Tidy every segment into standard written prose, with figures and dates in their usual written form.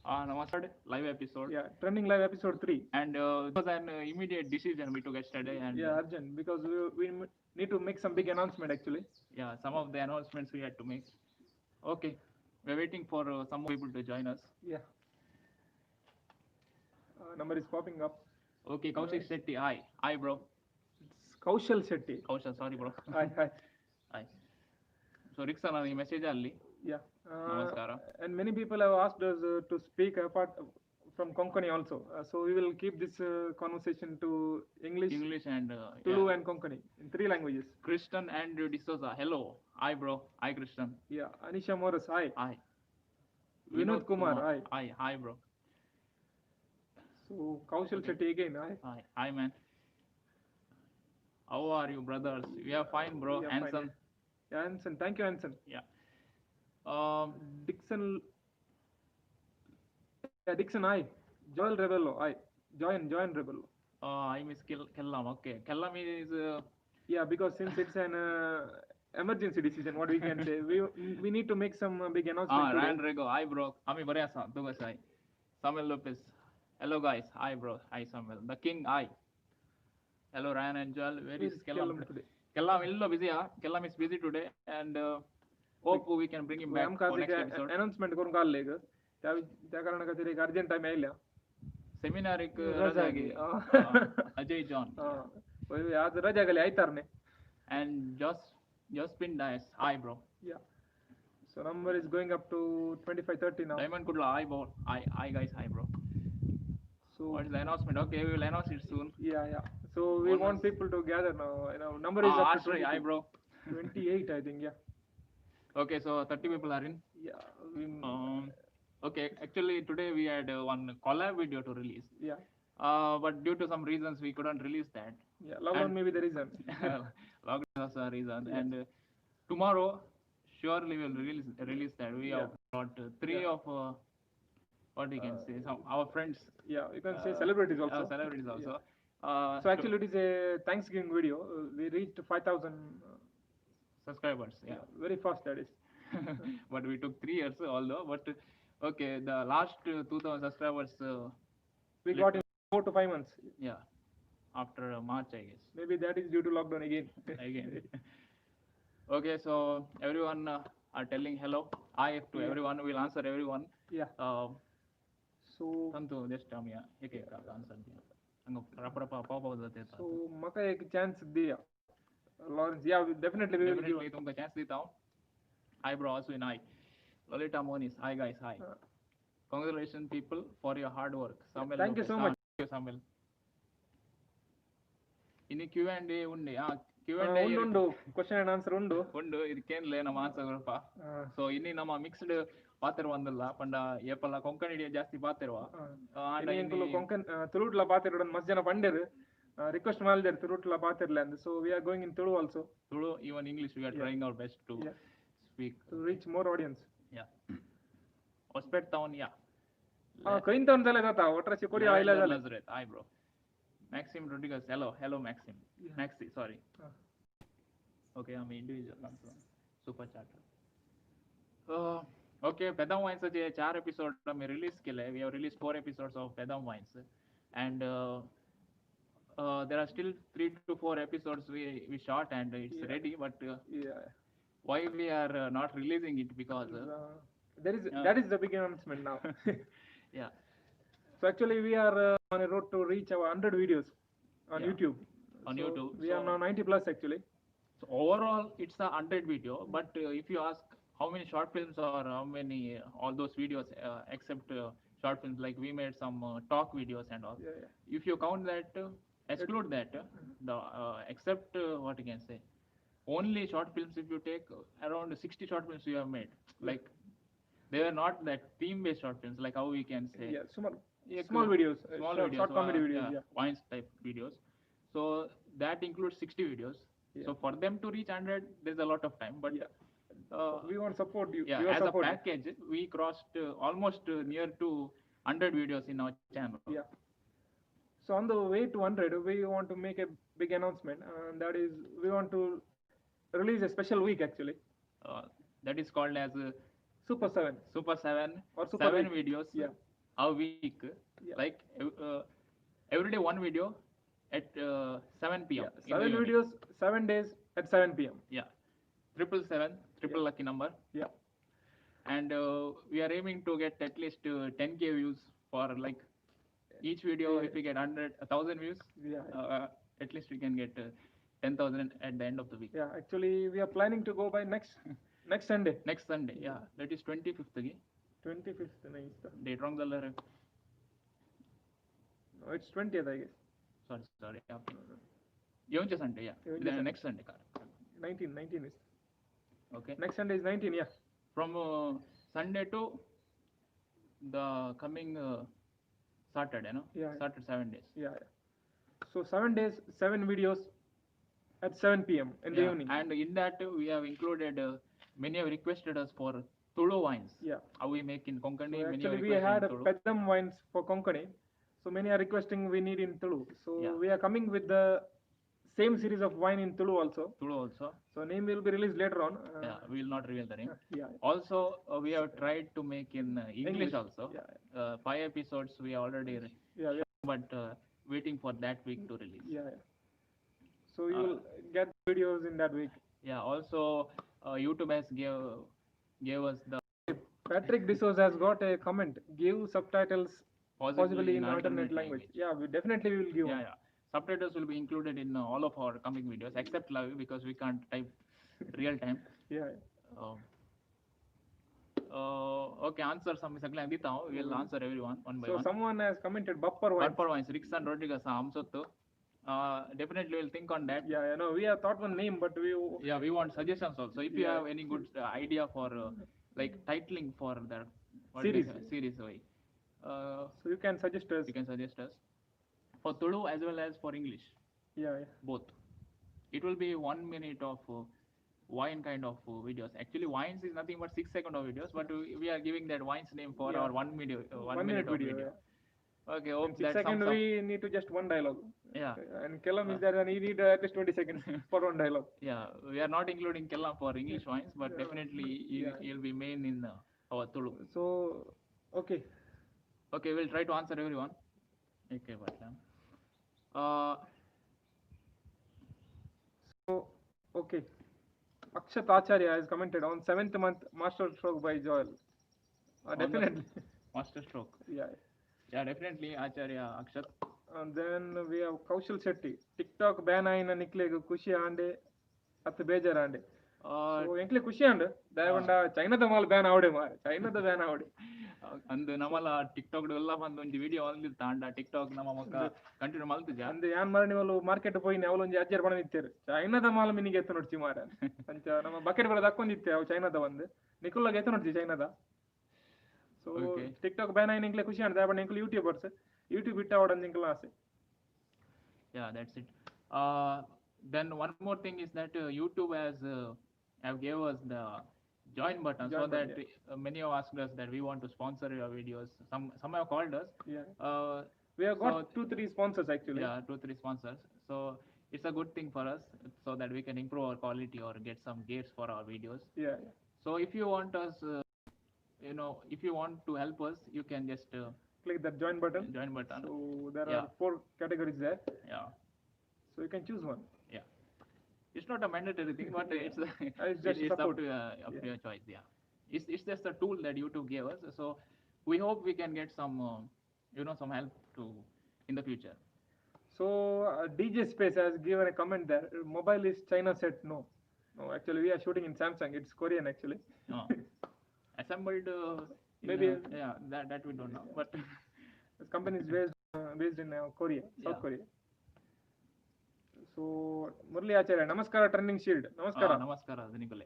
on our third live episode. Yeah, trending live episode 3. And it was an immediate decision we took yesterday. And Yeah, urgent because we need to make some big announcement actually. yeah, some of the announcements we had to make. Okay, we're waiting for some more people to join us. Yeah, number is popping up. Okay, Kaushik Shetty, hi. Hi, bro. It's Kaushal Shetty. Kaushal, sorry, bro. Hi, hi. Hi. So, Riksha, ಈ message ಅಲ್ಲಿ Yeah. ನಮಸ್ಕಾರ. And many people have asked us to speak apart from Konkani also. So we will keep this conversation to English and Tulu and Konkani in 3 languages. Krishnan and D'Souza, hello. Hi, bro. Hi, Krishnan. Yeah, Anisha Morris, hi. Hi. Vinod Kumar, hi. Hi, hi, bro. So Kaushal Shetty again, hi. Hi, hi, man. How are you, brothers? We are fine, bro. Yeah, Handsome. fine. Yeah, Hanson, thank you, Hanson. Yeah. Dixon. Yeah, Dixon, hi. Joel Rebello, hi. Join Rebello. I miss Kellam. Okay, Kellam is. Yeah, because since it's an emergency decision, what we can say, we need to make some big announcement. Ryan Rego, hi, bro. Ami Baresa, Dugasai. Samuel Lopez. Hello, guys. Hi, bro. Hi, Samuel. The King, hi. Hello, Ryan and Joel. Where is Kellam today? Kellam is busy, huh? Kellam is busy today, and hope we can bring him back for next episode. Announcement करून काढले ग त्या कारणाखातीर एक urgent time आयल्या seminar एक रजा गे Ajay John आज रजा गेली आयतारने and Jospin Dias, hi, bro. Yeah, so number is going up to 25-30 now. Diamond Kudla, hi, bro. Hi, guys, hi, bro. So what is the announcement? Okay, we will announce it soon. Yeah, so we want people to gather now. Number is up to 20, hi, bro. 28, I think. Yeah. Okay, so 30 people are in. Yeah. Okay, actually today we had one collab video to release. Yeah. But due to some reasons we couldn't release that. Yeah, lockdown may be the reason. Lockdown was a reason. Yeah. And tomorrow surely we will release that. We have got 3 of what we can say, some our friends. Yeah, you can say celebrities also. Celebrities also. Yeah. So actually it is a Thanksgiving video. We reached 5,000 subscribers. Yeah, very fast that is. But we took 3 years although. But okay, the last 2,000 subscribers we got in 4 to 5 months. Yeah, after March, I guess. Maybe that is due to lockdown again. Okay, so everyone are telling hello. Hi to everyone. We'll answer everyone. Yeah. So Santu, just tell me. Okay, answer. So maka ek chance diya. Lawrence, yeah, definitely we will give. तुमको chance देता हूँ. Hi, bro. Also, hi. Lolita Moniz. Hi, guys. Hi. Congratulations, people, for your hard work. Samuel Thank you so much. Thank you, Samuel. In Q&A undi. Q&A undu. Question and answer undu. ಇದಕ್ಕೇನಿಲ್ಲ ನಮ್ಮ answer ಬರಪ್ಪ. So ಇನ್ನಿ ನಮ್ಮ mixed ಪಾತಿರುವಂದಲ್ಲ ಪಂಡ ಏಪಲ್ಲ ಕೊಂಕಣಿ ಜಾಸ್ತಿ ಪಾತಿರುವ ಕೊಂಕಣ್ ತುಳುಟ್ಲ ಪಾತಿರೋದು ಮಸ್ತ್ ಜನ ಪಂಡೇರು request ಮಾಡಿದ್ರು ತುಳುಟ್ಲ ಪಾತಿರ್ಲ ಅಂದ್ so we are going in Tulu also. Tulu, even English, we are trying our best to speak to reach more audience. Yeah. Hospet town, yeah. Kain town zale jata otrachi kodi aila zale. Hi, bro. Maxim Rodriguez, hello Maxim. Maxi, sorry. Okay, I'm individual also. Super chatter. Okay, Pedam Wines चे 4 episode में release केले. We have released 4 episodes of Pedam Wines, and there are still 3 to 4 episodes we shot and it's ready, but why we are not releasing it because that is the big announcement now. Yeah. So actually we are on a road to reach our 100 videos on YouTube. YouTube. We are now 90 plus actually. So overall it's a 100 video, but if you ask how many short films or how many all those videos except short films, like we made some talk videos and all. If you count that, exclude that, the except what you can say, only short films, if you take around 60 short films we have made, like they were not that theme based short films, like how we can say small videos, short comedy videos, points type videos. So that includes 60 videos. So for them to reach 100 there's a lot of time, but we want support you. As a package we crossed almost near to 100 videos in our channel. So on the way to 100 we want to make a big announcement, and that is we want to release a special week actually. That is called as Super 7 or Super 7 week. videos. a week, Yeah. like every day one video at 7 p.m. Yeah, in the 7 evening. videos, 7 days at 7 p.m. Yeah, triple seven, triple Yeah. lucky number, Yeah. and we are aiming to get at least 10K views for like each video. Yeah. If we get 1,000 views, Yeah. at least we can get 10,000 at the end of the week. Yeah. Actually, we are planning to go by next Sunday. Next Sunday, yeah, that is 25th ಗೆ 25th night. Date wrong ಅಲ್ಲರೆ. No, it's 20th, I guess. Sorry, yeah. Yonche Sunday, yeah. Yonche Then Sunday. next Sunday, correct. 19 is. Okay. Next Sunday is 19, yeah. From Sunday to the coming Saturday, no? Yeah. Saturday, 7 days. Yeah. So 7 days, 7 videos at 7 p.m. in the Yeah, evening. and in that we have included many have requested us for Tulu wines. Yeah. How we make in Konkani. So Many have actually, we requested had in Tulu. Peddam wines for Konkani. So many are requesting we need in Tulu. So Yeah. we are coming with the same series of wine in Tulu also. Tulu also. So name will be released later on. Yeah, we will not reveal the name. Yeah. Also, we have tried to make in English also. Yeah. 5 episodes we already, Yeah. but waiting for that week to release. Yeah. So you will get videos in that week. Yeah. Also, YouTube has gave us the Patrick D'Souza has got a comment. Give subtitles possibly in alternate language. Yeah, we definitely will give. Yeah, yeah. Subtitles will be included in all of our coming videos except live because we can't type real time. Yeah. Okay, answer some sakla andita. We'll answer everyone one by So one. someone has commented Bapper wine. Bapper wines, Rickson Rodriguez, Amsotto. Definitely we'll think on that. Yeah, no, we have thought one name, but we. Yeah, we want suggestions also. If you have any good idea for like titling for the series, so you can suggest us. You can suggest us for Tulu as well as for English. Yeah. Both. It will be 1 minute of wine kind of videos. Actually, wines is nothing but 6 seconds of videos, but we are giving that wines name for our 1 minute, 1 minute of video. Yeah. Okay, hope in 6 seconds we need to just one dialogue. Yeah. And Kellam is there, and he need at least 20 seconds for one dialogue. Yeah, we are not including Kellam for English wines, but definitely he'll be main in our Tulu. So, okay. Okay, we'll try to answer everyone. Okay, but so, okay. Akshat Acharya has commented on 7th month Master Stroke by Joel. Definitely. Master Stroke. Yeah. Yeah, definitely Acharya Akshat. And then we have Kaushal Shetty. TikTok ban ayina niklega kushi ande at bejar ande. So enkle kushi ande dayavanda China da mal ban avade mare. China da ban avade. ಅಂದು ನಮ್ಮಲ್ಲ TikTok ಎಲ್ಲ ಬಂದು ಒಂದು video ಅಲ್ಲಿ ತಾಂಡ TikTok ನಮ್ಮ ಮಕ್ಕ continue ಮಲ್ತಿಜ ಅಂದೆ ಯಾನ್ ಮಾರ ನೀವು ಮಾರ್ಕೆಟ್ ಹೋಗಿ ಅವಲೊಂದು ಅಜ್ಜರ್ ಬಣ ನಿಂತೇರು ಚೈನಾದ ಮಾಲ್ ಮಿನಿಗೆ ಎತ್ತ ನೋಡ್ತಿ ಮಾರ ಅಂಚ ನಮ್ಮ ಬಕೆಟ್ ಬಳ ದಕ್ಕೊಂಡಿತ್ತೆ ಅವು ಚೈನಾದ ಒಂದು ನಿಕುಲ್ಲಾಗ ಎತ್ತ ನೋಡ್ತಿ ಚೈನಾದ ಸೊ ಟಿಕ್ಟಾಕ್ ಬ್ಯಾನ್ ಆಯ್ನ ಇಂಕ್ಲೆ ಖುಷಿ ಅಂದ ಬಟ್ ಇಂಕ್ಲೆ ಯೂಟ್ಯೂಬರ್ಸ್ ಯೂಟ್ಯೂಬ್ ಬಿಟ್ಟ ಅವಡನ್ ಇಂಕ್ಲ ಆಸೆ yeah, that's it. Then one more thing is that YouTube has have gave us the join button so that many have asked us that we want to sponsor your videos. Some have called us. Yeah. We have got 2-3 sponsors actually. Yeah, 2-3 sponsors. So it's a good thing for us so that we can improve our quality or get some gears for our videos. Yeah. So if you want us, if you want to help us, you can just click that join button. So there are 4 categories there. Yeah. So you can choose one. Yeah. It's not a mandatory thing, but it's just up to your choice. Yeah. It's just a tool that YouTube gave us. So we hope we can get some some help in the future. So DJ Space has given a comment there. Mobile is China set. No, actually we are shooting in Samsung. It's Korean actually. Assembled. Maybe. That we don't know. But this company is based in Korea, South Korea. So Murli Acharya, Namaskara Turning Shield. Namaskara. Namaskara, Nikole.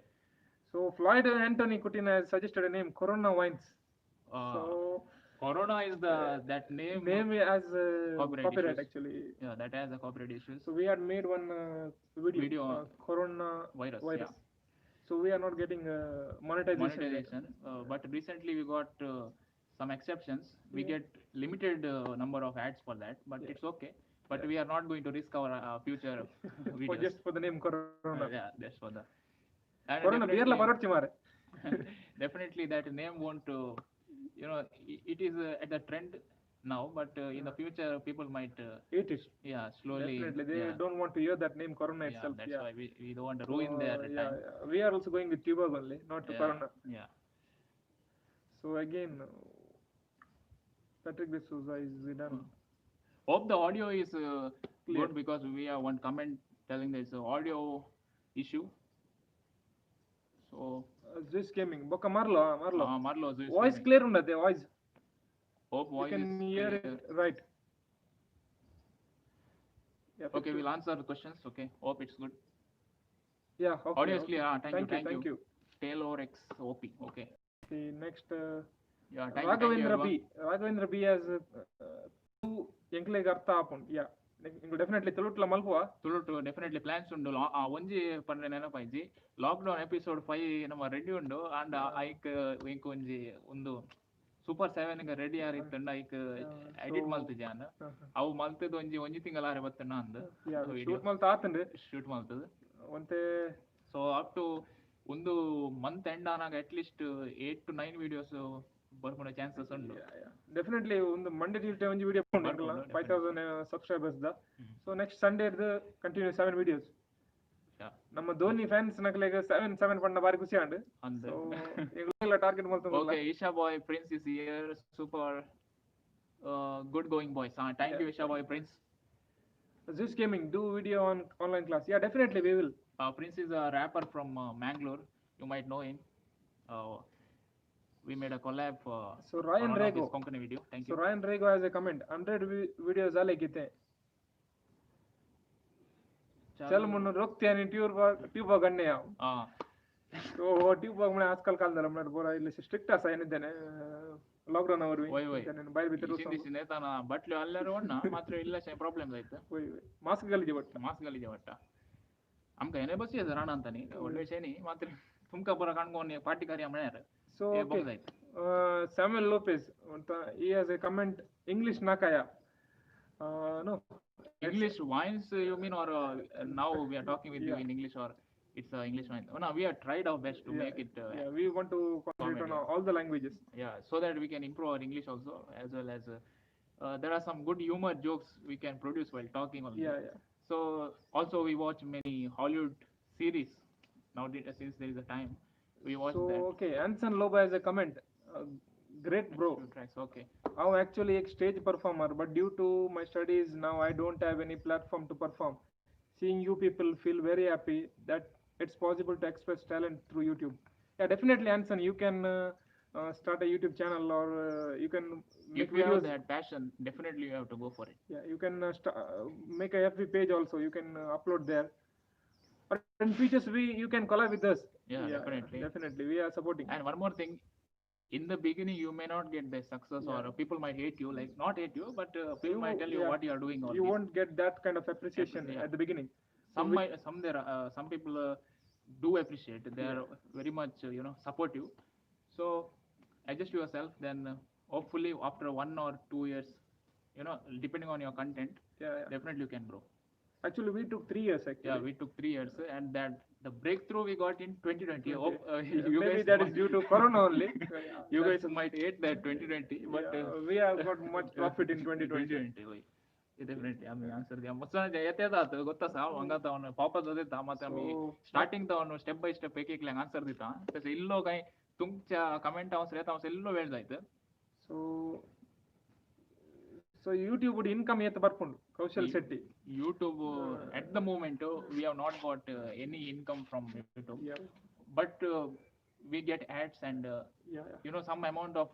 So Floyd Anthony Kutin has suggested a name, Corona Wines. So Corona is that name. Name as copyright actually. Yeah, that has a copyright issues. So we had made one video Corona virus. Yeah. So we are not getting monetization. But recently we got some exceptions. We get limited number of ads for that, but it's okay. But we are not going to risk our future videos. Just for the name Corona. Yeah, just for the. Corona beer la parotchi mare. Definitely that name won't you know, it is at the trend now, but in the future people might It is yeah, slowly, definitely they yeah, don't want to hear that name Corona yeah, itself. that's Yeah. why we don't want to So ruin their yeah, time. yeah, we are also going with Tuborg only, not to Yeah, Corona. yeah. So again, Patrick de Souza is Zidane. Hope the audio is Clear. good, because we have one comment telling there's an audio issue. So Zeus Gaming, Boka Marlo, Marlo. Marlo, Zeus Voice Gaming. clear ఉండదు voice. Hope You voice can is hear clear. it right. Yeah, Okay, we'll answer the questions. Okay, hope it's good. Yeah, okay. Audio is Okay. clear. Thank Thank you. you. Taylor X OP. Okay. The next Yeah, thank you Raghavendra everyone. B. Raghavendra B has two ಎಂಕ್ಲೆಗ್ ಅರ್ಥ ಆಪುಂಡು. Yeah. Definitely ತುಳುಟ್ಲ ಮಲ್ಪುವ. ತುಳುಟು definitely plants ಉಂಡು. ಒಂಜಿ ಪಂಡ ನೆನಪಾಯ್ಜಿ lockdown episode 5 ನಮ್ಮ ready ಉಂಡು. And hike ink ಒಂಜಿ ಒಂದು ಸೂಪರ್ 7 ಗೆ ರೆಡಿ ಆರಿತ್ತಂಡ ಐಕ್ ಎಡಿಟ್ ಮಲ್ತಿಜಾನ್ ಅವು ಮಲ್ತದ ಒಂಜಿ ತಿಂಗಳಾರೆ ಬತ್ತನ ಅಂದ್ ಶೂಟ್ ಮಲ್ತ ಆತುಂಡು. ಶೂಟ್ ಮಲ್ತದ ಒಂತೆ ಸೊ ಅಪ್ ಟು ಒಂದು ಮಂತ್ ಎಂಡ್ ಆನಾಗ ಅಟ್ ಲೀಸ್ಟ್ 8 to 9 ವಿಡಿಯೋಸ್ ಬರ್ಕೊಂಡ ಚಾನ್ಸಸ್ ಉಂಡು. ಡೆಫಿನೆಟ್ಲಿ ಒಂದು ಮಂಡೇ ಟ್ಯೂಸ್ಡೇ ಒಂಜಿ ವಿಡಿಯೋ ಬರ್ಕೊಂಡ 5000 ಸಬ್ಸ್ಕ್ರೈಬರ್ಸ್ ದ. ಸೊ ನೆಕ್ಸ್ಟ್ ಸಂಡೇ ದ ಕಂಟಿನ್ಯೂ 7 ವಿಡಿಯೋಸ್. ನಮ್ಮ ಧೋನಿ ಫ್ಯಾನ್ಸ್ ನಕ್ಲೆಗ್ 7 ಪಂಡ ಬಾರಿ ಖುಷಿ ಆಂಡ್ ಅಂದ್ ಎಲ್ಲ ಟಾರ್ಗೆಟ್ ಮಲ್ತುಂಡು. Okay, Isha boy Prince is here. Super good going boys. Thank you Isha boy. Prince Zeus Gaming, do video on online class. Yeah, definitely we will. Prince is a rapper from Mangalore. You might know him. We made a collab so Ryan Rego Konkani video. Thank you. So Ryan Rego has a comment. 100 videos आले कितने चल मुन्नु रोकते हैं tube करने आओ. तो tube में आजकल काल दर हमने बोला इल्ले स्ट्रिक्ट आसा है निदेने ಲಾಕ್ಡೌನ್ ಅವರು ನಾನು ಬೈ ಬಿಟ್ಟು ಸಿಂದಿಸಿನೆ ತಾನ ಬಟ್ಲು ಅಲ್ಲರ ಒಣ್ಣ ಮಾತ್ರ ಇಲ್ಲ ಪ್ರಾಬ್ಲಮ್ ಆಯ್ತು. ಮಾಸ್ಕ್ ಗಲಿಜೆ ಒಟ್ಟ ಅಮ್ಕ ಏನೇ ಬಸ್ಸಿ ಅದ ರಾಣ ಅಂತಾನೆ ಒಳ್ಳೆ ಶೇನಿ ಮಾತ್ರ ತುಮಕ ಬರ ಕಾಣ್ಕೊಂಡು ಪಾರ್ಟಿ ಕಾರ್ಯ ಮನೆಯಾರ. ಸೊ ಸ್ಯಾಮ್ಯುಯಲ್ ಲೋಪೆಸ್ ಅಂತ he has a comment English nakaya. No English wines you mean, or now we are talking with you in English, or it's English wine? No, we have tried our best to make it we want to concentrate on all the languages, so that we can improve our English also, as well as there are some good humor jokes we can produce while talking also. So also we watch many Hollywood series now, since there is a time we watch that. Okay, Anson Loba has a comment. Great bro. Okay, I'm actually a stage performer, but due to my studies now I don't have any platform to perform. Seeing you people feel very happy that it's possible to express talent through YouTube. Yeah, definitely Anson, you can start a YouTube channel, or you can make if you videos. have that passion, definitely you have to go for it. Yeah, you can make a FB page also, you can upload there. Or in futures you can collab with us. Yeah, definitely we are supporting. And one more thing, in the beginning you may not get the success, or people might hate you, like not hate you, but people might tell you what you are doing. You won't get that kind of appreciation at the beginning. Some people do appreciate. They are very much supportive. So adjust yourself, then hopefully after 1 or 2 years, depending on your content, definitely you can grow. Actually we took 3 years actually. Yeah, we took 3 years, and that the breakthrough we got in 2020. You maybe that is due to corona only. You guys might hate that 2020, but we have got much profit in 2020. Definitely ಆಮೇಲೆ answer ಮುಚ್ಚನ ಎತ್ತೇದಾತ ಗೊತ್ತಾ ಸಾ ಹಂಗತ ಅವನು ಪಾಪ ದೊದಿತ್ತ ಮತ್ತೆ ಆಮೇಲೆ starting ತ ಅವನು step by step ಏಕೇಕ್ಲೆ answer ದಿತ್ತ ತಸ ಇಲ್ಲೋ ಕೈ तुमच्या कमेंट ಅವಸ ರೇತ ಅವಸ ಎಲ್ಲೋ ಹೇಳ್ದಾಯ್ತು. So YouTube would income yet barpundu Kaushal Shetty. YouTube at the moment we have not got any income from YouTube, but we get ads and some amount of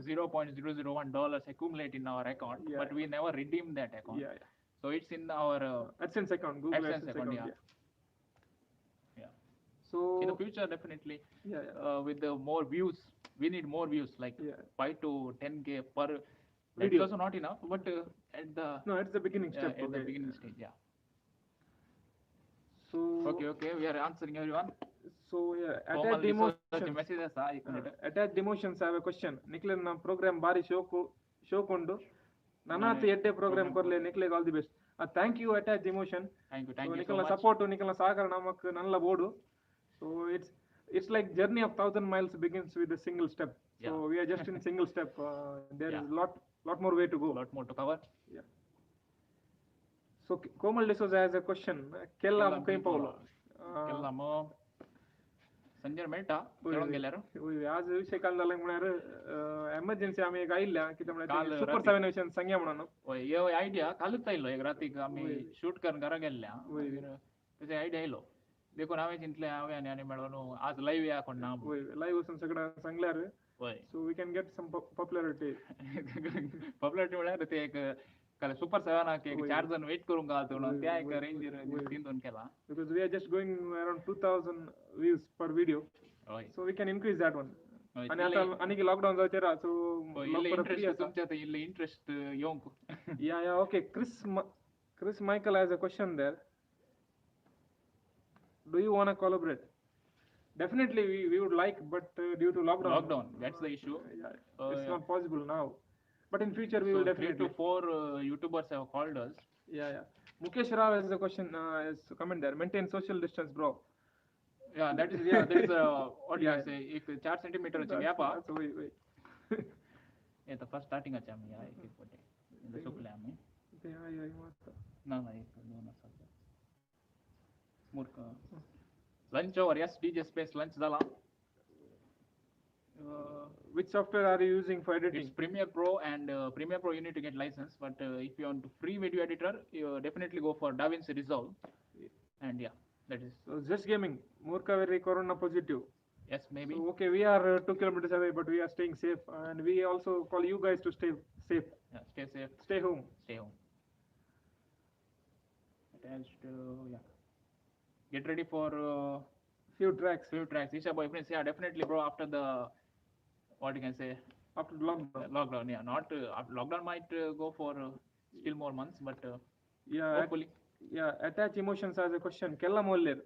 $0.001 accumulate in our account, but we never redeem that account. So it's in our AdSense account, Google AdSense account. So in the future, definitely with the more views, we need more views, like 5 to 10K per video. It's also not enough, but at the beginning step. At the beginning stage, So okay, we are answering everyone. So attached emotions have a question. Nikle na program bari show kondu nanati edde program korle nikle all the best. Thank you attached emotion. Thank you so so nikla much. support nikla sahakara namak nalla bodu. So it's like journey of 1,000 miles begins with a single step. So Yeah. we are just in single step. There Yeah. is lot more way to go. A lot more to cover. Yeah. So Komal D'Souza has a question. Kellam Kaim Paulo. Kellamo Sanjay मेळटा खेळून गेल्यार आज विषय काल झाला म्हणल्यार emergency आमी एक आयिल्ल्या कित्याक काल म्हणल्यार सुपर राती- 7 विशयान सांगया म्हणून होय ह्यो आयडिया कालूच आयलो एक रातीक आमी वय. शूट करून घरा गेल्ल्या वय. तेजे आयडिया आयलो देखून हांवें चिंतलें हांवें आनी मेळून आज लाईव्ह या कोण ना लाईव्ह वचून सगळ्यांक सांगल्यार होय so we can get some popularity. Popularity म्हळ्यार ते एक काल सुपर 7 एक वय. 4 जण वेट करून घालतो म्हणून वय, त्या एक वय, रेंजर वय. 3-2 केला because we are just going around 2,000 views per video. होय so we can increase that one. होय, आणि इल्ले- आता आणि लॉकडाऊन जावचे राहा सो होय, इल्ले इंटरेस्ट तुमच्या इल्ले इंटरेस्ट येवंक yeah okay Chris Michael has a question there. Do you want to collaborate? Definitely we would like, but due to lockdown that's the issue. It's not possible now, but in future we will So 3 definitely. to 4 YouTubers have called us. Yeah Mukesh Rao has a question, has a comment there. Maintain social distance, bro. That is what you say एक 4 centimetre चे gap That's way. हे तर first starting अच्छा मी आहे एक पोटे इंद सुकले आम्ही Yeah मस्त. ना एक दोन असं मूर्ख lunch over yes DJ space lunch झाला Which software are you using for editing? It's Premiere Pro, and Premiere Pro you need to get license, but if you want free video editor you definitely go for DaVinci Resolve, and yeah, that is So just gaming, Murka very corona positive. yes maybe. So, okay, we are 2 kilometers away, but we are staying safe, and we also call you guys to stay safe. Yeah, stay safe, Stay home. stay home. Attached yeah, get ready for Few tracks few tracks. Isha boy friends, yeah, definitely bro, after the what you can say after the lockdown. lockdown, yeah, not lockdown might go for still more months, but Yeah, hopefully attach emotions as a question. Kellam olleru.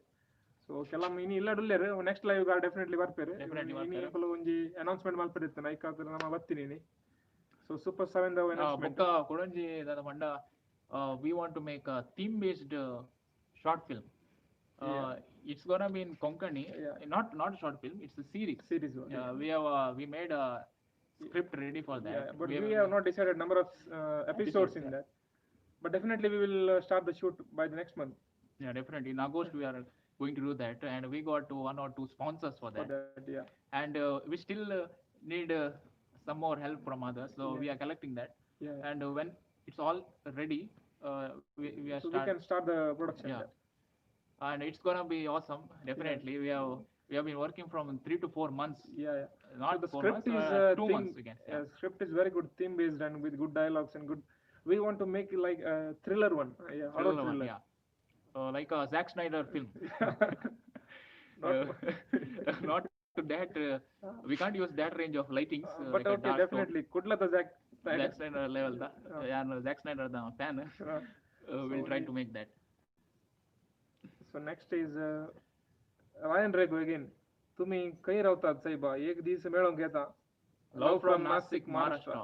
So kellam ini illadulleru. Next live ga definitely barpere. Definitely ini barpere. polo onji announcement malperitte na ikkaದ್ರೆ ನಮ್ಮ ಬರ್ತೀನಿ. So Super 7 the announcement. book kodonji dada manda we want to make a theme based short film. It's gonna be in Konkani. Not a short film, it's a series. One. We made a script ready for that. But we have not decided number of episodes in that. But definitely we will start the shoot by the next month. Yeah, definitely. In August we are going to do that, and we got 1 or 2 sponsors for that. And we still need some more help from others, so we are collecting that. And when it's all ready, we are so we can start the production. And it's gonna be awesome. Definitely. We have been working from 3 to 4 months. Not so the 4 script months, is 2 months again. Script is very good, theme based and with good dialogues and good. We want to make like a thriller one. Horror thriller. Yeah. Like a Zack Snyder film. Not to that. We can't use that range of lightings. But like okay, definitely. Kudla the Zack Snyder level. Zack Snyder the fan. We'll try to make that. So next is Ryan Rego again. तुम्ही काही राहतात साहेबा एक दिवस मेळून घेता. Love from Nasik, Maharashtra.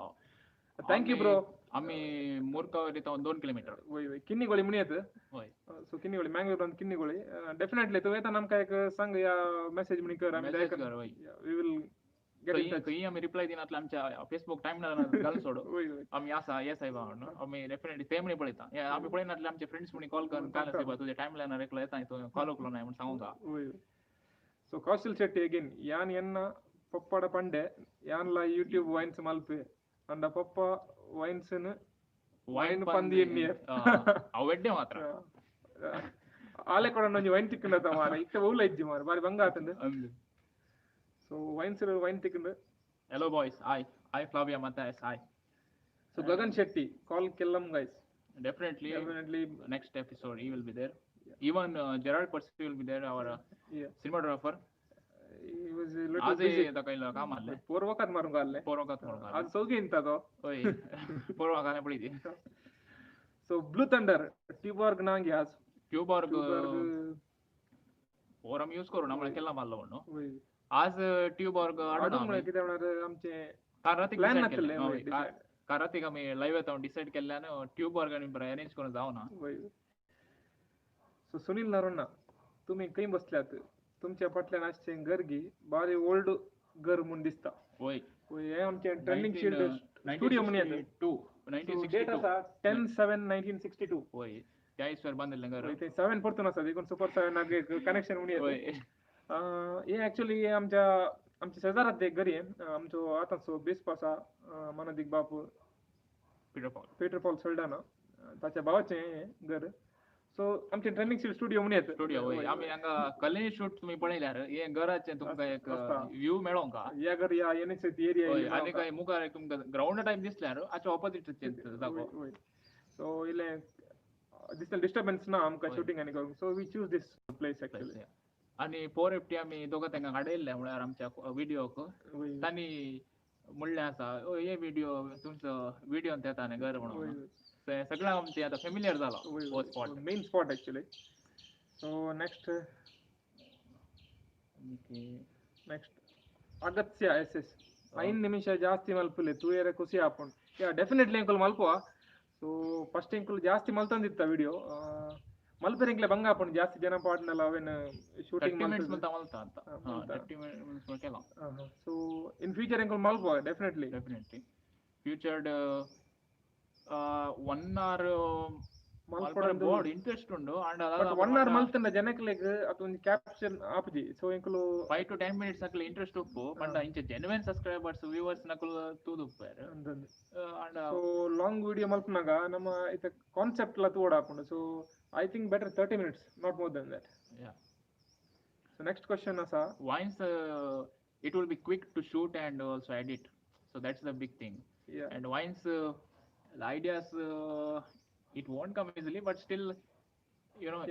Thank you, bro. आम्ही मूर्कावर येतो 2 किलोमीटर. वय किन्नीगोळी म्हणी येत. होय. सो किन्नीगोळी मँगलोर किन्नीगोळी. डेफिनेटली तू येता आमका एक सांग या मेसेज म्हणी कर आम्ही मेसेज कर होय. We will get in touch. काही आम्ही रिप्लाय दिनातला आमच्या फेसबुक टाइमला घाल सोडो. आम्ही असा येस आहे बा म्हणून आम्ही डेफिनेटली ते म्हणे पळयता. आम्ही पळयनातले आमचे फ्रेंड्स म्हणे कॉल करून काल साहेब तुझ्या टाइमला रिप्लाय येता तो कॉल केलो नाही म्हणून सांगू का. So Kaushal Shetty again. Yan yenna poppada pande yanla YouTube wines malpe anda poppa wines nu wine pandi enni ಅವಡ್ಡೆ ಮಾತ್ರ ಆಲೆ ಕೂಡ ಒಂಜಿ ವೈನ್ ತಿಕ್ಕಂಡ ಮಾರ ಇತ್ತ ಊಲ ಇಜ್ಜಿ ಮಾರ ಬಾರಿ ಬಂಗ ಆತಂದೆ. So wine ತಿಕ್ಕಂಡ. Hello boys, hi Flavia Matthias, hi. So Gagan Shetty, call Kellam guys. Definitely next episode he will be there. Even Gerard Percy will be there, our cinematographer. He was a little busy. आज Kayla काम आले. पोरवकात मारून घालले. आज सौगी इंता तो. होय. पोरवकाने पळिती. So Blue Thunder, Tuborg नांगी आज. Tuborg Oram use करू ना मला केला मारलो म्हणून. आज Tuborg आडून आम्ही किती होणार आमचे कारराती प्लॅन नातले. कारराती आम्ही लाईव्ह येतो डिसाइड केल्याने Tuborg आणि अरेंज करून जाऊ ना. So सुनील नरोना तुम्ही काही बसल्यात तुमच्या पटल्या नाशचे घर घे बारी ओल्ड घर म्हणून दिसता होय हे आमचे ट्रेंडिंग शील्ड स्टुडिओ म्हणून येतं 1962 डेट असा 10/7/1962 होय त्या इसवर बांधलेलं घर ते 7 पडतो असं देखून सुपर 7 आगे कनेक्शन म्हणून होय येतं हे ऍक्च्युली आमच्या शेजारात एक घरी आहे आमचो आता सो बेस पासा मनोदिक बापू पीटर पॉल सोल्डाना त्याच्या भावाचे घर सो आमचे ट्रेंडिंग शील्ड स्टुडिओ म्हणून येतं स्टुडिओ होय आम्ही हांगा कलेनी शूट तुम्ही पळयल्यार हे घराचे तुमकां एक व्यू मेळोंका या घर या एनएक्स एरिया होय आनी काय मुखार एक तुमकां ग्राउंड टाइप दिसल्यार हाच्या ऑपोजिट जागो सो इले दिसता डिस्टर्बन्स ना आमकां शूटिंग आनी करूंक so we choose this place actually आनी 450 आमी दोगां तांकां हाडयल्ले म्हळ्यार आमच्या व्हिडिओक तांणी म्हणलें आसा हे व्हिडिओ तुमचो व्हिडिओन येता न्ही घर म्हणून सगळ्यांक आमचे आतां फेमिलियर जाला हो spot main spot actually so next अगत्य एसएस 5 ನಿಮಿಷ ಜಾಸ್ತಿ ಮಲ್ಪಲೆ ತೂಯರೆ ಖುಷಿ ಆಪುಂಡು ಯಾ ಡೆಫಿನೆಟ್ಲಿ ಎಂಕಲ್ ಮಲ್ಪುವ ಸೊ ಫಸ್ಟ್ ಎಂಕಲ್ ಜಾಸ್ತಿ ಮಲ್ತಂದಿತ್ತ ವಿಡಿಯೋ ಮಲ್ಪೆರೆಂಕ್ಲೆ ಬಂಗ ಆಪುಂಡು ಜಾಸ್ತಿ ಜನ ಪಾಡ್ನಲ್ಲ ಅವೆನ್ ಶೂಟಿಂಗ್ ಮಲ್ತ ಅಂತ 30 ಮಿನಿಟ್ಸ್ ಕೇಳ ಸೊ ಇನ್ ಫ್ಯೂಚರ್ ಎಂಕಲ್ ಮಲ್ಪುವ ಡೆಫಿನೆಟ್ಲಿ ಫ್ಯೂಚರ್ಡ್ 1 hour ಬೋರ್ಡ್ ಇಂಟ್ರೆಸ್ಟ್ ಉಂಡು ಅಂಡ್ 1 hour ಮಲ್ತಂಡ ಜನಕ್ಲೆಗ್ ಅದೊಂದು ಕ್ಯಾಪ್ಷನ್ ಆಪುಜಿ ಸೊ ಎಂಕಲು 5 to 10 minutes ನಕಲ್ ಇಂಟ್ರೆಸ್ಟ್ ಉಪ್ಪು ಪಂಡ ಇಂಚೆ ಜೆನ್ಯುಯಿನ್ ಸಬ್ಸ್ಕ್ರೈಬರ್ಸ್ ವ್ಯೂವರ್ಸ್ ನಕಲ್ ತೂದುಪ್ಪೇರು ಅಂಡ್ ಸೊ ಲಾಂಗ್ ವಿಡಿಯೋ ಮಲ್ಪನಾಗ ನಮ್ಮ ಇತ ಕಾನ್ಸೆಪ್ಟ್ ಲ ತೋಡ ಆಪುಂಡು so I think better 30 minutes not more than that so next question asa once it will be quick to shoot and also edit so that's the big thing and once the ideas it won't come easily but still you know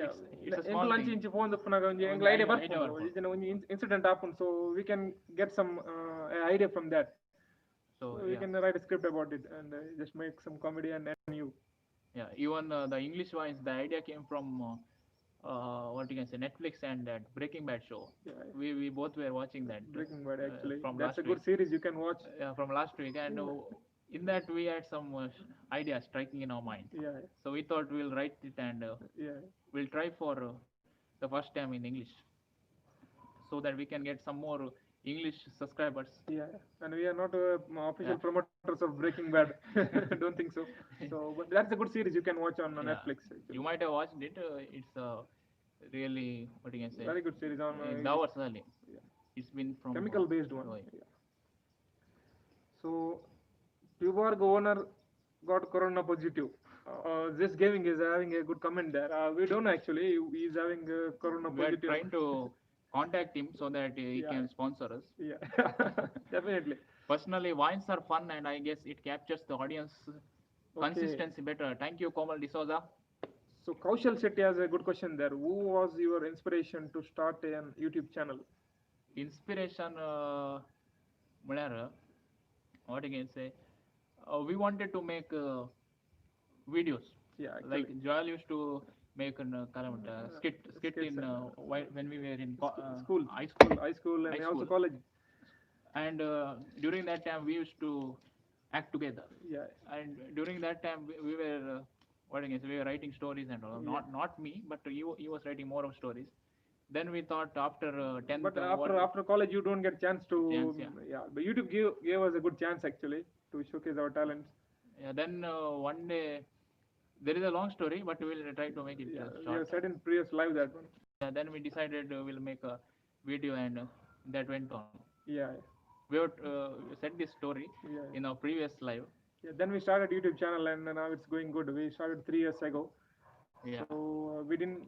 it's a small thing inch phone dappunaga onje engal idea barpundo idena onje incident happen so we can get some idea from that so we can write a script about it and just make some comedy and new even the English ones the idea came from what you can say Netflix and that Breaking Bad show we both were watching that Breaking Bad actually from that's a good series you can watch from last week and in that we had some ideas striking in our mind so we thought we'll write it and we'll try for the first time in English so that we can get some more English subscribers and we are not official promoters of Breaking Bad don't think so but that's a good series you can watch on Netflix actually. You might have watched it it's really what you can say very good series on hours early it's been from chemical based one so Tuborg owner got corona positive this gaming is having a good comment there we don't know actually he is having corona positive we are trying to contact him so that he can sponsor us definitely personally wines are fun and I guess it captures the audience consistency better thank you Komal D'Souza so Kaushal Shetty has a good question there who was your inspiration to start an YouTube channel inspiration mulyar what you can say we wanted to make videos like Joel used to make an skit in when we were in school high school and also college and during that time we used to act together and during that time we were what again we were writing stories and all not me but he was writing more of stories then we thought after 10th but after college you don't get chance to but YouTube gave us a good chance actually to showcase our talents then one day there is a long story but we'll try to make it short. We have said in previous live that one then we decided we'll make a video and that went on we have said this story in our previous live then we started YouTube channel and now it's going good we started 3 years ago so we didn't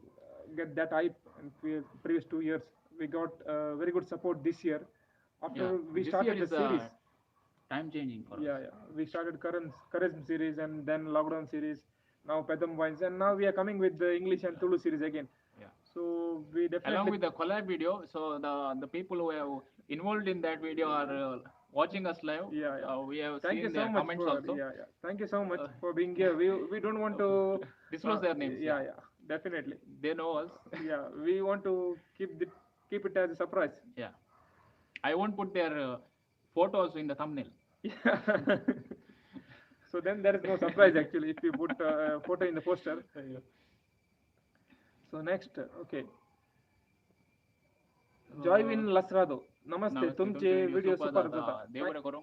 get that hype in previous 2 years we got very good support this year after we started the series time changing for us we started Charism series and then Lockdown series now Pedam Vines and now we are coming with the English and Tulu series again so we definitely along with the collab video so the people who have involved in that video are watching us live we have thank seen you so their much comments also thank you so much for being here we don't want to disclose their names definitely they know us we want to keep it as a surprise I won't put their photos in the thumbnail so then there is no surprise actually if you put a photo in the poster so next Joywin Lasrado नमस्ते नमस्ते, तुमचे video super जाता देवरे करो.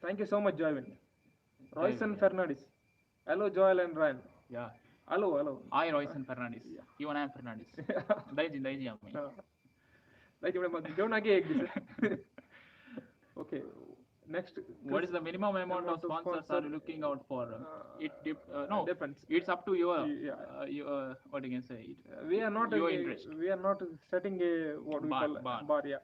Thank you so much Joywin Royson yeah. Fernandes hello Joel and Ryan Yeah. Hello hello I Royson Fernandes. Even I am Fernandes. Daiji आम्ही. घेऊन आगे एक दिवस okay next What is the minimum amount of sponsors are you looking out for? No, depends. it's up to your, Yeah. what you can say. We are not your interest. we are not setting a what we Bar, call bar. bar. Yeah,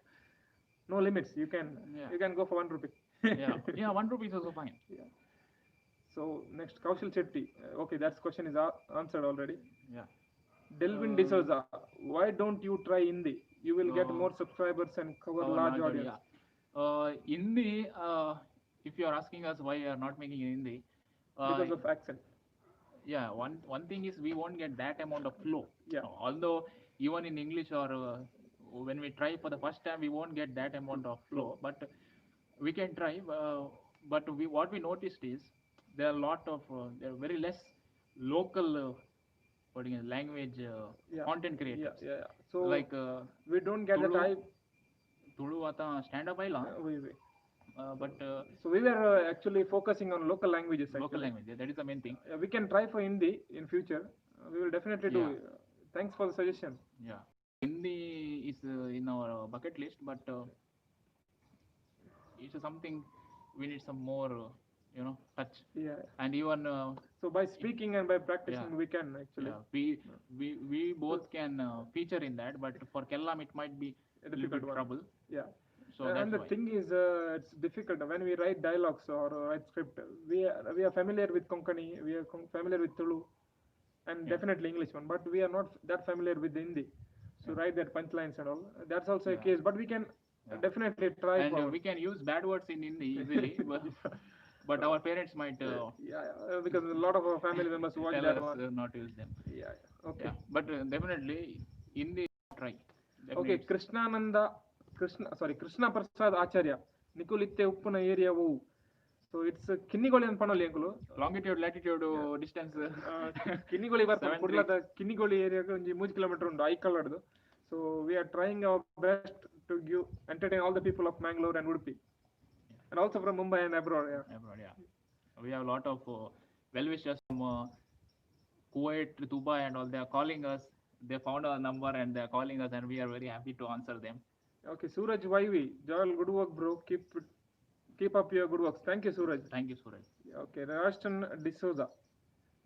no limits. You can go for 1 rupee. Yeah, 1 rupee is also fine. Yeah. So next Kaushal Shetty. Okay, that question is answered already. Yeah. Delvin D'Souza, why don't you try Hindi? You will get more subscribers and cover large audience. Yeah. Hindi, if you are asking us why we are not making in Hindi, because of accent. Yeah, one thing is we won't get that amount of flow. Yeah. Although even in English or when we try for the first time, we won't get that amount of flow. But we can try. But what we noticed is there are a lot of there are very less local language content creators. Yeah. So like we don't get the type. Tulu आता stand up आयला. But so we were actually focusing on local languages. Local language, that is the main thing. We can try for Hindi in future. We will definitely do. Thanks for the suggestion. Yeah, Hindi is in our bucket list, but it's something we need some more, touch. Yeah. And even so by speaking and by practicing, we can actually. Yeah, we both can feature in that, but for Kellam it might be a little bit trouble. Yeah. So and the thing is, it's difficult when we write dialogues or write script. We are familiar with Konkani, we are familiar with Tulu, and definitely English one, but we are not that familiar with Hindi. So write that punchlines and all. That's also a case, but we can definitely try. And we can use bad words in Hindi easily, but our parents might. Because a lot of our family members watch that one. Not use them. Yeah. Okay. But definitely Hindi try. Okay, Krishna Prasad Acharya. Nikolitte Uppuna area wo. So it's Kinnigoli and Panoli angulo. Longitude, latitude, distance. Kinnigoli barta Kurlada Kinnigoli area onji 3 kilometer undu I colored. So we are trying our best to entertain all the people of Mangalore and Udupi. And also from Mumbai and abroad. Abroad, yeah. We have a lot of well-wishers from Kuwait, Dubai and all. They are calling us. They found our number and they are calling us, and we are very happy to answer them. Okay, Suraj YV, Joel, good work, bro. Keep up your good works. Thank you, Suraj. Thank you, Suraj. Okay, Rashton D'Souza.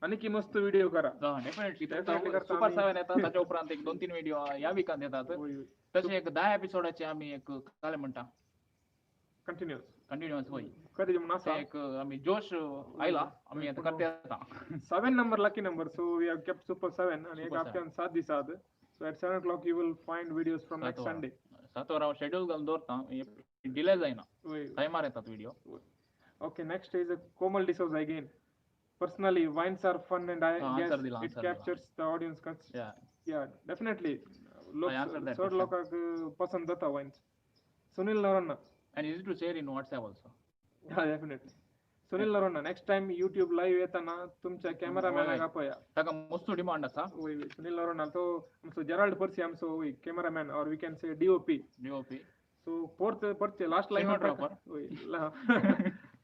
आणखी मस्त video करा. Definitely super 7 येतात त्याच्या उपरांत एक 2-3 video या विकांत येतात. तसे एक 10 एपिसोडाचे आम्ही एक काय म्हणता कंटिन्यूअस होई कधी म्हणून असा एक आम्ही जोश आयला आम्ही आता करते आता 7 number lucky number so we have kept super 7 आणि एक आपल्यान 7 दिसात so at 7 o'clock you will find videos from next Sunday. 7 were schedule घालून दौरता डिले जायना टाइमर येतात video. Okay, next is Komal D'Souza again. Personally, wines are fun and I guess it captures the audience. Yeah, definitely. Sort लोकांक पसंद जाता wines. Sunil Narana. And easy to share in WhatsApp also. Yeah, definitely. Sunil Narana, next time YouTube live येताना तुमच्या cameraman आपया. ताका मस्त demand असा. Sunil Narana तो आमचो Gerald Percy आमचो cameraman or we can say DOP. So fourth last line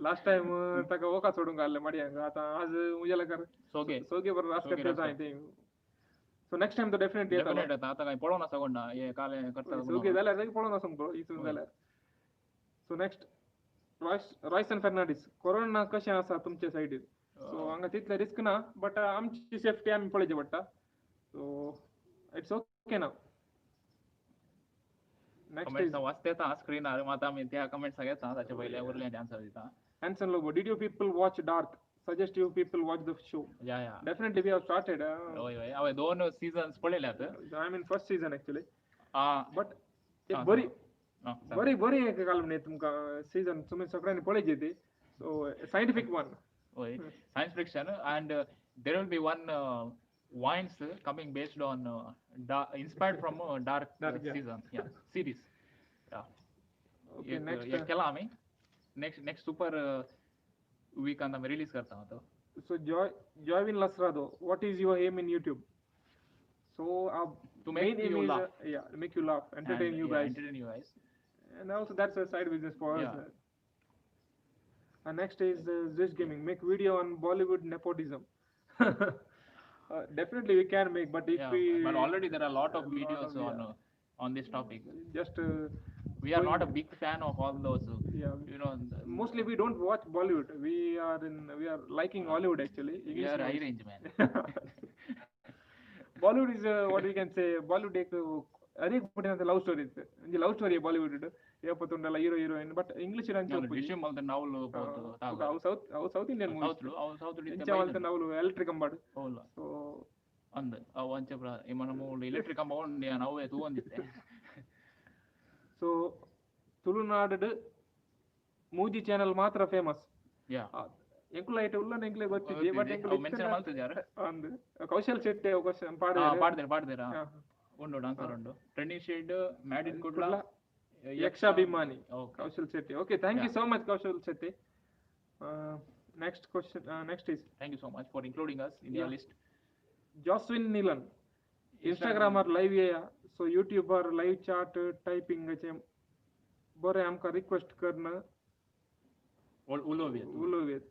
last time ताका ओका सोडून घालले मडियांग आता आज उजेला कर सोगे बर रास्ते पे जाय ते. So next time तो definitely येता आता काय पळो ना सगोंडा हे काले करता सोगे जाल्यार जाय पळो ना संपलो इथून जाल्यार. So next Royson Fernandes, corona कशें आसा तुमचे सायडीर? सो हांगा तितले रिस्क ना बट आमची सेफ्टी आमी पळोवची पडटा. So it's okay now. Next is वाचते ता स्क्रीनार माता आमी त्या कमेंट्स घेता ताचे पयले उरले आन्सर दिता. Hanson Lobo, did you people watch Dark? Suggest you people watch the show. Yeah. Definitely we have started. होय हांवे 2 seasons पळयल्यात. I mean first season actually. But एक बरी एक काल्पनीक तुमका सीझन तुम्ही सगळ्यांनी पळयची ती. So scientific one. होय science fiction and there will be one wines coming based on inspired from dark season series. Okay, next केला आम्ही next super week and आम्ही release करता आता. So Joyvin Lasrado, what is your aim in YouTube? So To make main aim you is laugh. make you laugh, entertain And you yeah, guys, entertain you guys. and also that's a side business for us. Yeah. And next is this gaming. Make video on Bollywood nepotism. Definitely we can make, but if Yeah, we but already there are a lot of videos yeah, on this topic. just We are going- not a big fan of all those, yeah. you know, Mostly we don't watch Bollywood. We are liking Hollywood actually. we English are high movies. range, man. Bollywood is what we can say. Bollywood ek ಅನೇಕ ಪುಟ್ಟಿನ love story ಇತ್ತು ಇಂಜಿ love story Bollywood ಏಪತ್ತೊಂಡಲ್ಲ hero heroine but English ವಿಷಯ ಮಲ್ತ ನವಲು ಅವು south Indian movies south ಇಂಚ ಮಲ್ತ ನವಲು electric ಅಂಬಾಡು so ಅಂದ ಅವು ಅಂಚ మనము ಎಲೆಕ್ಟ್ರಿಕ್ ಅಂಬ ನವೇ ತೂಂದಿತ್ತೆ ಸೊ ತುಳುನಾಡು ಮೂಜಿ ಚಾನೆಲ್ ಮಾತ್ರ ಫೇಮಸ್ ಯಾ ಎಂಕುಲ ಐಟ ಉಲ್ಲ ಎಂಕ್ಲೆ ಗೊತ್ತಿದೆ ಬಟ್ ಎಂಕುಲ ಮೆನ್ಷನ್ ಮಾಡ್ತಿದ್ದಾರೆ ಅಂದು ಕೌಶಲ್ ಶೆಟ್ಟಿ ಕ್ವೆಶ್ಚನ್ ಪಾಡ್ದೇರ ಉಂಡು ಆನ್ಸರ್ ಉಂಡು trending shade mad in Kudla ಯಕ್ಷಾಭಿಮಾನಿ Kaushal Shetty okay thank you so much Kaushal Shetty next question next is thank you so much for including us in your list Joswin Nilan Instagramer live या so YouTuber live chat typing चे बरे आमका request करना उलोवियत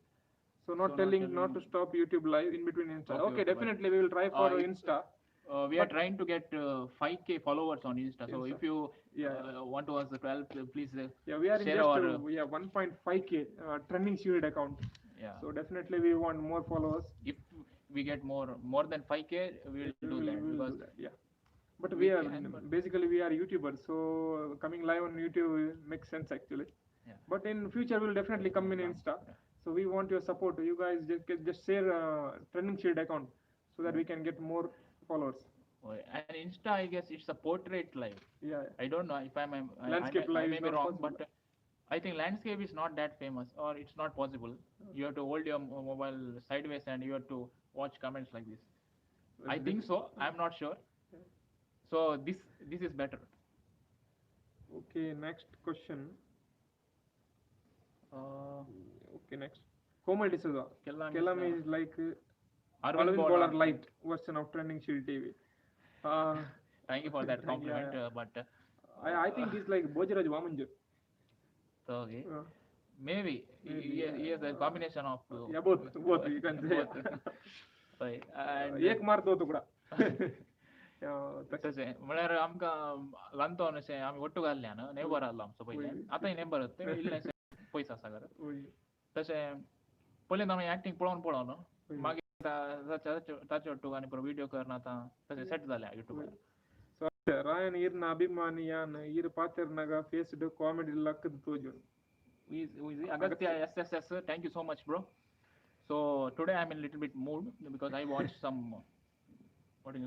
so not telling not to stop YouTube live in between Insta okay definitely we will try for Insta we are trying to get 5k followers on Insta so if you want to ask the 12 please we are in just we have 1.5k trending shield account so definitely we want more followers if we get more than 5k we will do that because but we are basically we are YouTubers so coming live on YouTube makes sense actually but in future we will definitely come in Insta so we want your support you guys just share trending shield account so that we can get more followers and Insta I guess it's a portrait live I don't know if landscape live I may be wrong but I think landscape is not that famous or it's not possible you have to hold your mobile sideways and you have to watch comments like this I think so I'm not sure so this is better okay next question okay next Komal D'Souza Kellam is like Arvind Bowler light version of Trending Shield TV thank you for that compliment but I think he's like Bojiraj Vamanju okay maybe he has a combination of both you can say एक मार दो टुकड़ा तसे म्हळ्यार आमकां ल्हानतो अशें आमी ಒಟ್ಟು घाल्ल्यान नेबर आहलो आमचो पयले आतांय नेबर इल्लेशें पयस आसा घर तशें पयलीं आमी एक्टींग पळोवन मागीर ताचे ಒಟ್ಟು आनी पुरो विडियो करून आतां तशें सेट जाल्या यूट्यूबार ರಾಯನ್ ಈರ್ನ ಅಭಿಮಾನಿಯಾನ್ ಈರ್ ಪಾತೆರ್ನಾಗ ಫೇಸ್ಡ್ ಕಾಮಿಡಿ ಲಕ್ಕದ ತೋಜುನ್ Agastya SSS thank you so much bro so today I'm in a little bit mood because I watched some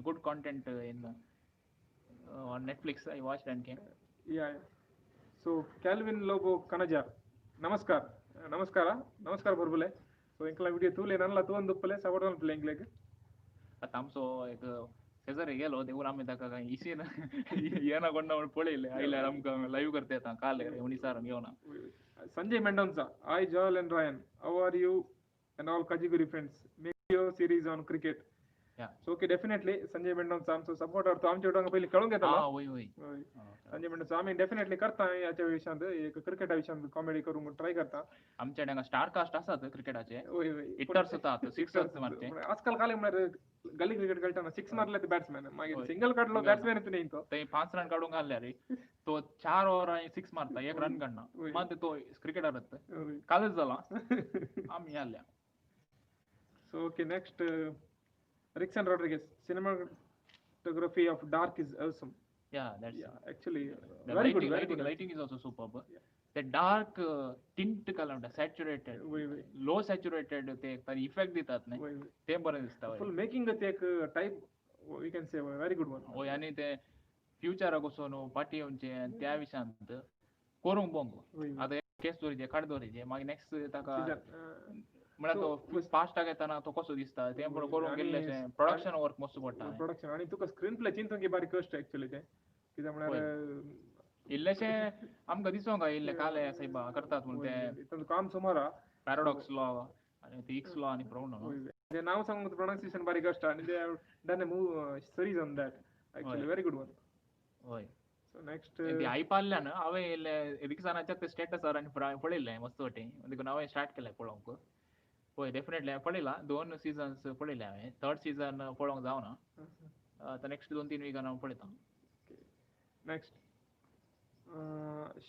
good content in on Netflix I watched and came so Calvin Lobo Kanajar नमस्कार बरबले so इनकला video तूले ननला तू अंदुपले सवडन playing leg आता आमचो एक शेजारी गेलो देऊर आम्ही ताका इसीन येना कोण पळयले आयल्यार आमकां लाईव्ह करता येता काल हुनिसार घेवन Sanjay Mendonca, hi Joel and Ryan, how are you and all Kajiguri friends? Make your series on cricket. So okay, definitely Sanjay Mendonca आमचो सपोर्टर तो आमच्या उडंग पहिले कळून घेतला होय संजय मेंडोन्सा आम्ही डेफिनेटली करता याच्या विषयात एक क्रिकेट विषयात कॉमेडी करून ट्राय करता आमच्या हांगा स्टार कास्ट आसात क्रिकेटाचे हिटर्स आतात सिक्सर्स मारते आजकाल काले म्हणल्यार गली क्रिकेट खेळताना सिक्स मारले ते बॅट्समॅन मागीर सिंगल काढलो बॅट्समॅन येतो नाही तो ते 5 रन काढून घालल्या रे तो 4 ओव्हर आणि 6 मारता 1 रन काढना मग तो क्रिकेटर असत कालच झाला आम्ही आल्या so okay next Rickson Rodriguez cinematography of Dark is awesome actually very good lighting is also superb the dark tint color saturated low saturated ते इफेक्ट देतात नाही ते बरं दिसतं full making the एक type we can say very good one होय आणि ते फ्युचर कसो पार्टी येवचे त्या विशयांत करूंक बोंग आता केस दोरीचे काड दोरीचे मागीर नेक्स्ट ताका म्हळ्यार तो फास्ट येताना तो कसो दिसता ते करून गेल्ले प्रोडक्शन वर्क मस्त पडटा प्रोडक्शन आणि तुका स्क्रीन प्ले चिंतूंक बारीक कष्ट एक्चुअली ते कित्याक म्हळ्यार इल्लेशे आमकां दिसोंक इल्ले काले सायबा करतात म्हण ते काम सुमार पॅराडॉक्स लॉ आणि ते एक्स लॉ आणि problem The now song with pronunciation very good and they have done a series on that actually very good one. होय So next ते आई पाळल्या ना हांवें रिक्सानाच्या ते स्टेटस आनी पळयलें मस्त वाटें देखून हांवें स्टार्ट केलें पळोवंक पळय डेफिनेटली हांवें पळयलां 2 सिजन्स पळयले हांवें थर्ड सीझन पळोवंक जावना आतां नेक्स्ट 2-3 विकान हांव पळयतां. Next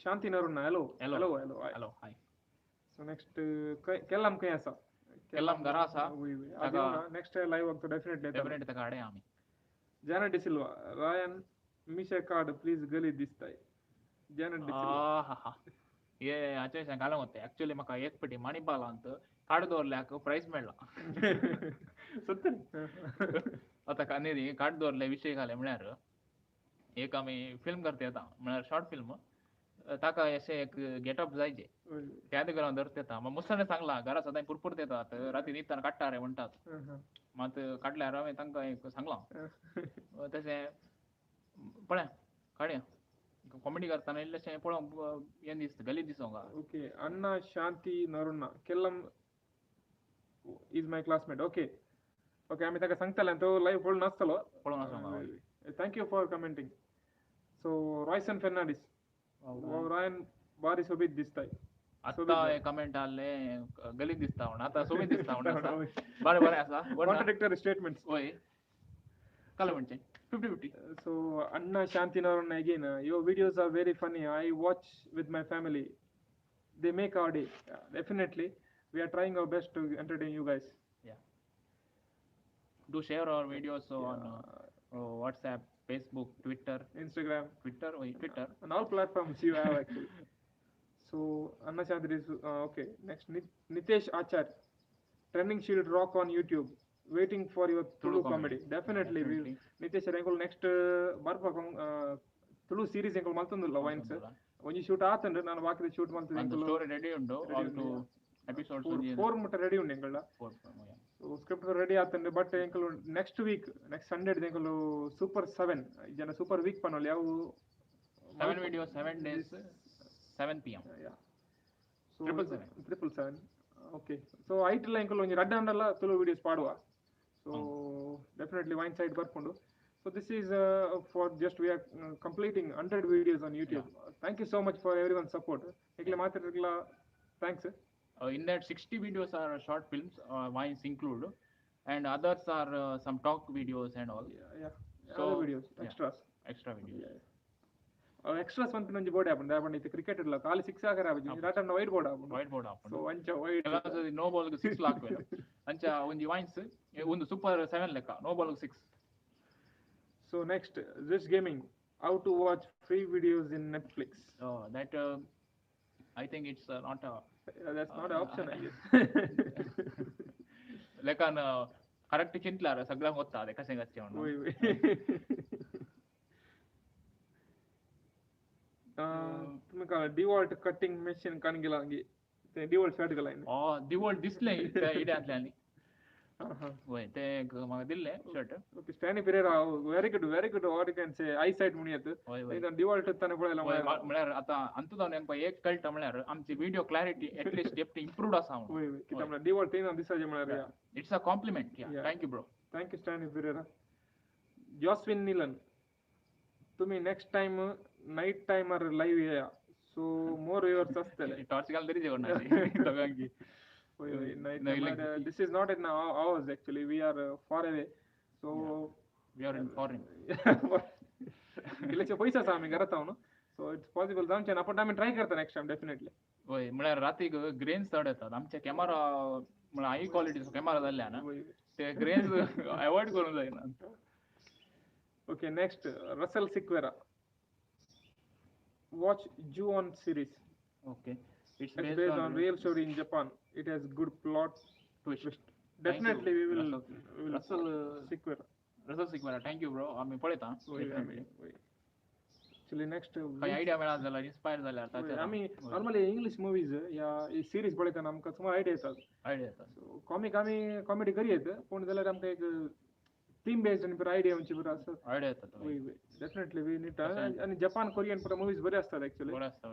Shanti Naruna hello हाय so next kellam kay asa केल्लाम घरा आसा next live वक्त definitely डेफिनेटली ताका हाडया आमी. Janet De Silva Ryan Misha card please गली दिसताय Janet De Silva हे हाचे घालूंक वता एक्चुअली म्हाका एक पेटी माणिपालांत कार्ड दवरल्याक प्रायज मेळ्ळा आतां न्ही कार्ड दवरले विशय घाले म्हळ्यार एक आमी फिल्म करता येता म्हळ्यार शॉर्ट फिल्म ताका अशें एक गेटअप जायचे त्या देखून हांव धरता येता मुसाने सांगला घरा सदां पुरपुरत येतात राती न्हिदतना काडटा रे म्हणटात मात काडल्यार हांवें तांकां एक सांगलां तशें पळया काडया कॉमेडी करतना इल्लेशें पळोवंक हें दिसता गलीज दिसोंक okay Anna Shanti Naruna Kellam is my classmate okay आमी ताका सांगतले तो लाईव्ह पळोवन नासतलो पळोवन आसा thank you for commenting so Royson Fernandes Ryan बारी सोबीत दिसताय आतां कमेंट आसले गलीज दिसता म्हणून आतां सोबीत दिसता म्हणून बरें बरें आसा कॉन्ट्राडिक्टरी स्टेटमेंट्स वय काल म्हणचें 50-50 so Anna Shanti Naruna again your videos are very funny I watch with my family they make our day definitely we are trying our best to entertain you guys do share our videos on WhatsApp, Facebook, Twitter, Instagram, Twitter and all platforms you have actually. So Anna Shanti is okay. Next Nitesh Achar, Trending Shield Rock on YouTube. Waiting for your Tulu comedy. Definitely. Nitesh Rengul next Barpa Tulu series Engul Maltundula wines. When you shoot out and ನಾನು ಬಾಕಿ shoot ಮಾಡ್ತಿದ್ದೆ and the story ready ಉಂಡು all to episodes 4 ಮುಟ್ಟ ready ಉಂಡು ಎಂಕಲ್ಡ so script ready ಆತಂಡೆ but ಎಂಕಲು next week next Sunday ಎಂಕಲು ಸೂಪರ್ 7 ಜನ ಸೂಪರ್ ವೀಕ್ ಪನೋಲಿ ಯಾವ 7 videos 7 days 7 pm so 777 okay so ಐಟಲ್ಲ ಎಂಕಲು ಒಂಜಿ ರಡ್ಡ ಅಂಡಲ್ಲ ತುಳು ವಿಡಿಯೋಸ್ ಪಾಡುವ so definitely wine side ಬರ್ಕೊಂಡು so this is for just we are completing 100 videos on YouTube. Thank you so much for everyone's support ekle maatadilla thanks in that 60 videos are short films wines include and others are some talk videos and all so other videos extra videos extras one nonji board happen happen it cricket la kali 6 agara aviji that and white board happen so ancha white no ball 6 lakh ancha onji wines ಒಂದು super 7 ಲೆಕ್ಕ no ball 6. So next, this gaming, how to watch free videos in Netflix. That I think it's not a. That's not an option, I guess. Like an correct चिंतल्यार सगळ्यांक वता ते कशें करचें म्हणून. तुम्ही काय डिवॉल्ट कटिंग मशीन कान गेला ते डिवॉल्ट शॉट गेला डिवॉल्ट दिसले इड्यांतल्यानी वय ते म्हाका दिल्ले shirt okay Stany Pereira very good what you can say I site म्हणून येत डिवॉल्ट ताने पळयला म्हळ्यार आतां अंतुदान हेंका एक कळटा म्हळ्यार आमची video clarity at least depth improved आसा वय कित्याक म्हळ्यार डिवॉल्ट तेना दिसाचे म्हळ्यार it's a compliment thank you bro thank you Stany Pereira Joswin Nilan तुम्ही नेक्स्ट टाइम नाईट टाइमर लाईव्ह येया सो मोर व्ह्यूअर्स असतले टॉर्च घाल तरी जेवण दोगांकी this is not in ours actually we are far away so we are in foreign गेल्याचे पैसा आसा आम्ही घरात आहो ना so it's possible जामचे ना पण आम्ही ट्राय करता नेक्स्ट टाइम डेफिनेटली होय म्हळ्यार रातीक ग्रेन्स चड येतात आमचे कॅमेरा म्हळ्यार हाय क्वालिटीचो कॅमेरा जाल्ल्या ना ते ग्रेन्स अवॉइड करूंक जायना okay next Russell Sequeira watch Ju-on series okay it's based on real story in Japan it has good plot twist definitely we will Russell Sequeira thank you bro आम्ही पळयता actually next काय idea मेळा जाल्यार inspire जाल्यार ताचेर आम्ही normally English movies या series पळयतना आमकां सुमार आयडिया येता सो कॉमिक आम्ही कॉमेडी करियेत पूण जाल्यार आमकां एक थीम बेस्ड आणि आयडिया म्हणजे बरं असं आयडिया येतात डेफिनेटली वी नीड आणि जपान कोरियन पण मूवीज बरे असतात ऍक्च्युअली बरे असतात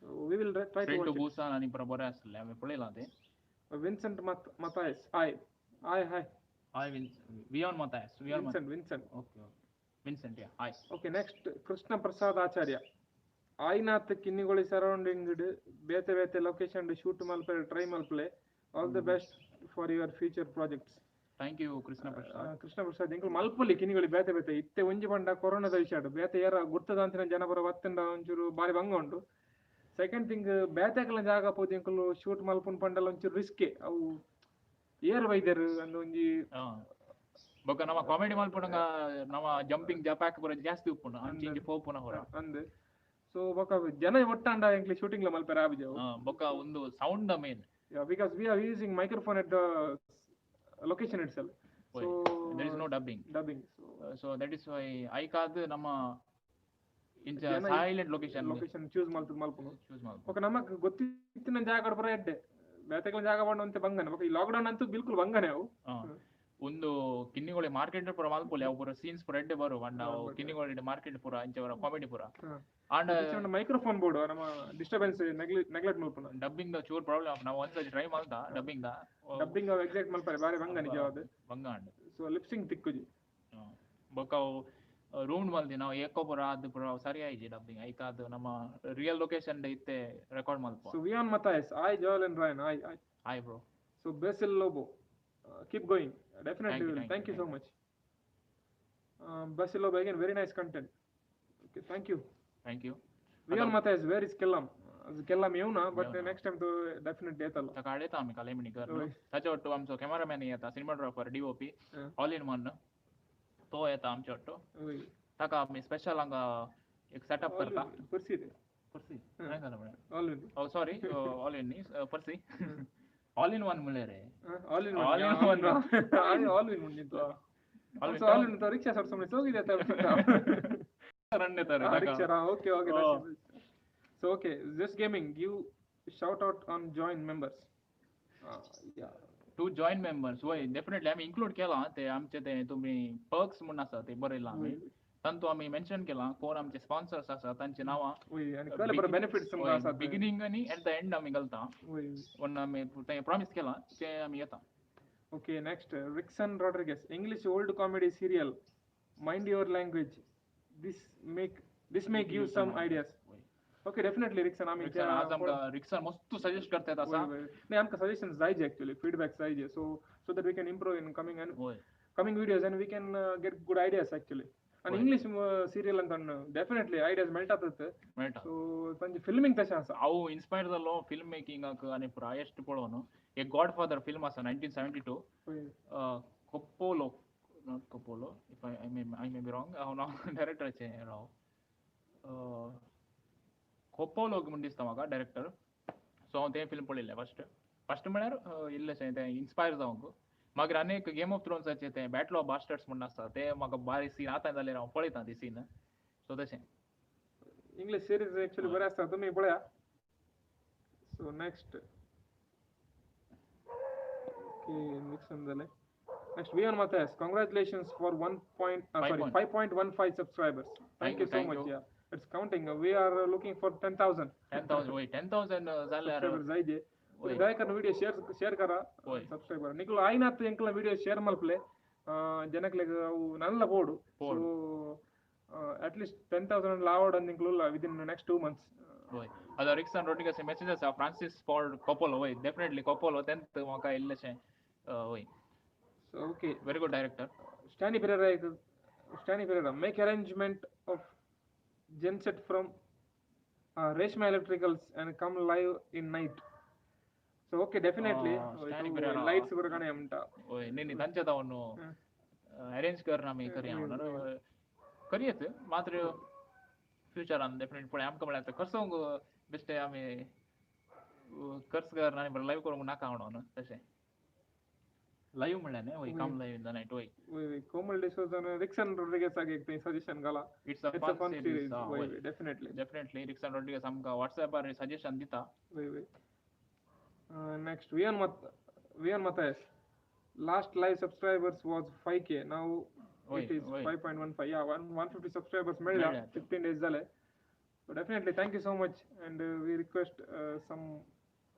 so we will try to Busan आणि बरे असले आम्ही पळयला ते Vincent Mathias I Hi. Hi, Vion Matthias. Vincent. Okay. Vincent, yeah. Hi. Okay, next Krishna Prasad Acharya. Ainath Kinnigoli surrounding ಬೇತೆ ಲೊಕೇಶನ್ ಶೂಟ್ ಮಲ್ಪರೆ ಟ್ರೈ ಮಲ್ಪಲೆ all the best for your future projects. Thank you Krishna Prasad ಎಂಕುಲು ಮಲ್ಪೊಲಿ ಕಿನಿಗೊಳಿ ಬೇತೆ ಇತ್ತೆ ಒಂಜಿ ಪಂಡ ಕೊರೋನಾದ ವಿಷಯ ಬೇತೆ ಯಾರ ಗುರ್ತದ ಅಂತಿನ ಜನ ಬರ ಒತ್ತಂಡ ಒಂಚೂರು ಬಾರಿ ಭಂಗ ಉಂಡು. ಸೆಕೆಂಡ್ ಥಿಂಗ್ ಬೇತೆಕಲ ಜಾಗ ಪೋದು ಎಂಕುಲು ಶೂಟ್ ಮಲ್ಪುನ್ ಪಂಡಲ ಒಂಚೂರು ರಿಸ್ಕೆ ಅವು ಏರ್ ವೈದ್ಯರು ಅಂದ ಒಂಜಿ ಬೊಕ ನಮ ಕಾಮಿಡಿ ಮಲ್ಪುನಗ ನಮ ಜಂಪಿಂಗ್ ಜಪಾಕ್ ಪುರ ಜಾಸ್ತಿ ಉಪ್ಪುನ ಅಂಚಿ ಪೋಪುನ ಹೊರ ಅಂದೆ. ಸೊ ಬೊಕ ಜನ ಒಟ್ಟಾಂಡ ಎಂಕ್ಲಿ ಶೂಟಿಂಗ್ ಲ ಮಲ್ಪರೆ ಆಬಿಜಾವು ಬೊಕ ಒಂದು sound the main because we are using microphone at the location itself, so there is no dubbing, so that is why I called nama in silent location choose malpunu oka namak gottittina jaga pura edde ಬೇತೆಗಳ ಜಾಗ ಬಂಡು ಅಂತ ಬಂಗನೆ ಈ lockdown ಅಂತೂ ಬಿಲ್ಕುಲ್ ಬಂಗನೆ ಅವು ಒಂದು Kinnigoli market ಪುರ ಮಲ್ಪೊಲಿ ಅವು ಪುರ ಸೀನ್ಸ್ ಪುರ ಎಡ್ಡೆ ಬರು ಅಂಡ ಕಿನ್ನಿಗೋಳಿ ಮಾರ್ಕೆಟ್ ಪುರ ಇಂಚವರ ಕಾಮಿಡಿ ಪುರ ಅಂಡ್ ಮೈಕ್ರೋಫೋನ್ ಬೋರ್ಡ್ ನಮ್ಮ ಡಿಸ್ಟರ್ಬೆನ್ಸ್ ನೆಗ್ಲೆಕ್ಟ್ ಮಲ್ಪುನ ಡಬ್ಬಿಂಗ್ ದ ಚೂರ್ ಪ್ರಾಬ್ಲಮ್ ನಾವು ಒಂದ್ಸತಿ ಟ್ರೈ ಮಾಡ್ದ ಡಬ್ಬಿಂಗ್ ಎಕ್ಸಾಕ್ಟ್ ಮಲ್ಪರೆ ಬಾರಿ ಬಂಗ ನಿಜವಾದ ಬಂಗ ಅಂಡ್ ಸೊ ಲಿಪ್ಸಿಂಗ್ ತಿಕ್ಕುಜಿ ಬೊಕ ರೂಮ್ ಮಲ್ದಿ ನಾವು ಏಕೋ ಪುರ ಅದು ಪುರ ಸರಿ ಆಯ್ಜಿ ಡಬ್ಬಿಂಗ್ ಐಕಾದ ನಮ್ಮ ರಿಯಲ್ ಲೊಕೇಶನ್ ಇತ್ತೆ ರೆಕಾರ್ಡ್ ಮಲ್ಪ. So Vian Mathias hi Jolen Ryan hi bro. So Basil Lobo keep going, definitely will. Thank you so much. Basil Lobo, again very nice content. Okay, thank you Vion Matthias. Where is Kellam येऊना but next time to definitely येतलो सकाळी येता आम्ही कालेमिनी कर त्याच्या वाटतो आमचा cameraman येता cinematographer DOP all in one तो येता आमच्या वाटतो ताका आम्ही स्पेशल हांगा एक सेटअप करता पर्सी नाही झालं म्हणे all in oh sorry all in नी पर्सी ऑल इन वन मुळे रे all in one all in निंतो ऑल इन तो रिक्षा सर समने सोगी देता रन्ने तर rickshaw okay so okay this gaming give shout out on join members yeah to join members होय डेफिनेटली आम्ही इन्क्लूड केला ते आमचे ते तुम्ही पर्क्स म्हणून आसा ते बरयला आम्ही तांतू आम्ही मेन्शन केला कोण आमचे स्पॉन्सर्स आसा तांची नावा आणि कळले बरं बेनिफिट्स समजा आसा बिगिनिंग आणि एट द एंड आम्ही घालता पण आम्ही ते प्रॉमिस केला ते आम्ही येता. Okay next Rixon Rodrigues English old comedy serial mind your language this may give some ideas. Okay definitely Rixon आम्ही आज आमका रिक्सन मस्त सजेस्ट करतात असा नाही आमका सजेशन्स जायचे ऍक्च्युअली फीडबॅक जायचे so that we can improve in coming videos and we can get good ideas actually. आणि इंग्लिश सीरियल ಅಂತ ಡೆಫಿನೆಟ್ಲಿ ಐಡಿಯಾಸ್ ಮೆಲ್ಟಾತತ್ತೆ ಸೊ ತಂಜಿ ಫಿಲ್ಮಿಂಗ್ ತಶ ಆಸ ಅವು ಇನ್ಸ್ಪೈರ್ ದಲ್ಲೋ ಫಿಲ್ಮ್ ಮೇಕಿಂಗ್ ಅಕ ಅನೆ ಪುರ ಎಷ್ಟು ಪೊಳೋನು ಎ ಗಾಡ್ ಫಾದರ್ ಫಿಲ್ಮ್ ಆಸ 1972 Coppola not Coppola if I may be wrong ಅವನ ಡೈರೆಕ್ಟರ್ ಆಚೆ ರಾವ್ ಕೊಪ್ಪೋಲೋಗ್ ಮುಂದಿಸ್ತಾವಾಗ ಡೈರೆಕ್ಟರ್ ಸೊ ಅವನು ते ಫಿಲ್ಮ್ ಪೊಳಿಲ್ಲ ಫಸ್ಟ್ म्हळ्यार ಇಲ್ಲ ते इन्स्पायर जावंक मागीर अनेक गेम ऑफ थ्रोन्स ते बॅटल ऑफ बास्टर्ड्स म्हणून आसता ते म्हाका बारी सीन आतां जाल्यार हांव पळयता ती सीन सो तशें इंग्लिश सिरीज एक्चुअली बरे आसता तुमी पळया. सो नेक्स्ट ओके मिक्सन जाले next Vian Mathias congratulations for 5.15 subscribers. Thank you so much. Yeah it's counting we are looking for 10,000 वय 10,000 जाल्यार जायजे दयाकरन व्हिडिओ शेअर करा सब्सक्राइब करा निकुल आईनात ಎಂಕಲ व्हिडिओ शेअर मल्पले ಜನಕ್ಲೆ ಅವು ನಲ್ಲ ಬೋಡು ಸೊ at least 10,000 ಲಾವಡ್ ಅಂದಿಕ್ಲುಲ್ಲ within next 2 months. होय अदा Rickson Rodrigues messages Francis Ford Coppola होय डेफिनेटली कोपोलो 10th मोका इल्लेशे होय. So okay very good director. Stanley Pereira make arrangement of genset from Reshma Electricals and come live in night. So okay definitely lights वर गाणे म्हणता होय नाही त्यांच्या तावनो arrange करना मी करी म्हणणार करियत मात्र फ्युचर आन डेफिनेट पण आमका म्हळ्यार कसो बेस्ट आम्ही कर्ज करना आणि लाईव्ह करूंक नाका म्हणून तशें लाईव्ह म्हणल्यार न्ही होय कम लाईव्ह इन द नाईट होय कोमल डिसोजा रिक्सन रोड्रिगेस आगे एक सजेशन घाला इट्स अ फन सीरीज होय डेफिनेटली रिक्सन रोड्रिगेस आमका व्हॉट्सॲपार सजेशन दिता. होय next Vian Matthias last live subscribers was 5k now it is 5.15 yeah 150 subscribers made 15 days zale so definitely thank you so much and we request some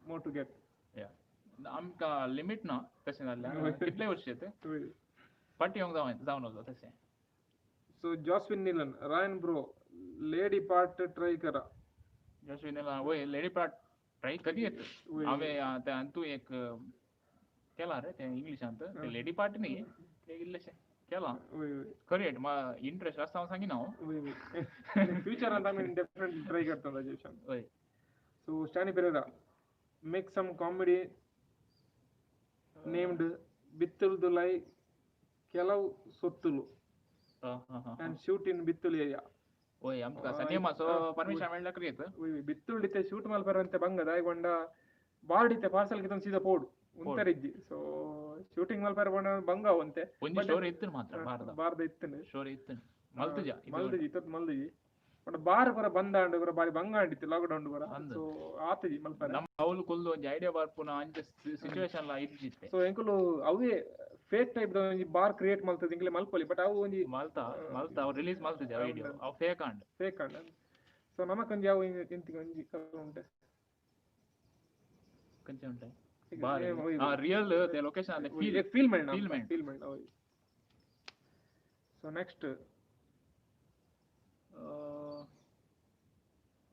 more to get. Yeah आमकां limit ना तशें जाल्यार कितले वर्ष येते वय फाटी येवंक जावन वचो तशें. So Joswin Nilan Ryan bro lady part try करा. जसविनेला वय लेडी पार्ट ट्राय कधी येत वय हांवें तें तूं एक केला रे तें इंग्लिशांत तें लेडी पार्ट न्ही तें इल्लेशें केलां वय वय करेक्ट इंट्रस्ट आसता हांव सांगिना हांव. वय वय फ्युचरांत आमी डेफिनेटली ट्राय करता ताजे विशयान. वय so Stany Pereira make some comedy named Bittul दुलाई ಕೆಲವು ಸೊತ್ತುಲು and shoot in Bittul area. वय आमकां सनेमाचो परमिशन मेळ्ळ्या क्रियेत वय बित्तुल डिते शूट ಮಲ್ಪರಂತೆ ಬಂಗ ದಾಯಗೊಂಡ ಬಾರ್ಡಿತೆ ಪಾರ್ಸಲ್ ಗಿತನ್ ಸೀದಾ ಪೋಡು ಉಂತರಿಜ್ಜಿ. ಸೊ ಶೂಟಿಂಗ್ ಮಲ್ಪರ ಬಂಗ ಅವಂತೆ ಒಂಜಿ ಸ್ಟೋರಿ ಇತ್ತು ಮಾತ್ರ ಬಾರ್ದ ಇತ್ತನೆ ಸ್ಟೋರಿ ಇತ್ತು ಮಲ್ತುಜ ಮಲ್ದಜಿ ಇತ್ತ ಮಲ್ದಜಿ ಬಟ್ ಬಾರ್ ಪರ ಬಂದಾಂಡು ಪರ ಬಾರಿ ಬಂಗ ಅಂಡಿತ್ತು ಲಾಕ್ಡೌನ್ ಪರ. ಸೊ ಆತಜಿ ಮಲ್ಪರ ನಮ್ಮ ಅವಳು ಕುಲ್ಲು ಒಂಜಿ ಐಡಿಯಾ ಬರ್ಪುನ ಅಂಚೆ ಸಿಚುವೇಶನ್ ಲ ಇಜ್ಜಿತ್ತೆ. ಸೊ ಎಂಕುಲು ಅವೇ ಫೇಕ್ ಟೈಪ್ ಒಂಜಿ ಬಾರ್ ಕ್ರಿಯೇಟ್ ಮಲ್ತದ ಇಂಕ್ಲೆ ಮಲ್ಪೊಲಿ ಬಟ್ ಅವು ಒಂಜಿ ಮಲ್ತಾ ಅವ್ ರಿಲೀಸ್ ಮಲ್ತದೆ ವಿಡಿಯೋ ಅವ್ ಫೇಕ್ ಅಂಡ್. ಸೊ ನಮಕೊಂಜಿ ಅವು ಇಂತಿಗೆ ಒಂಜಿ ಉಂಟೆ ಕಂಚೆ ಉಂಟೆ ಬಾರ್ ರಿಯಲ್ ದ ಲೊಕೇಶನ್ ಅಂದೆ ಫೀಲ್ಮೆಂಟ್. So next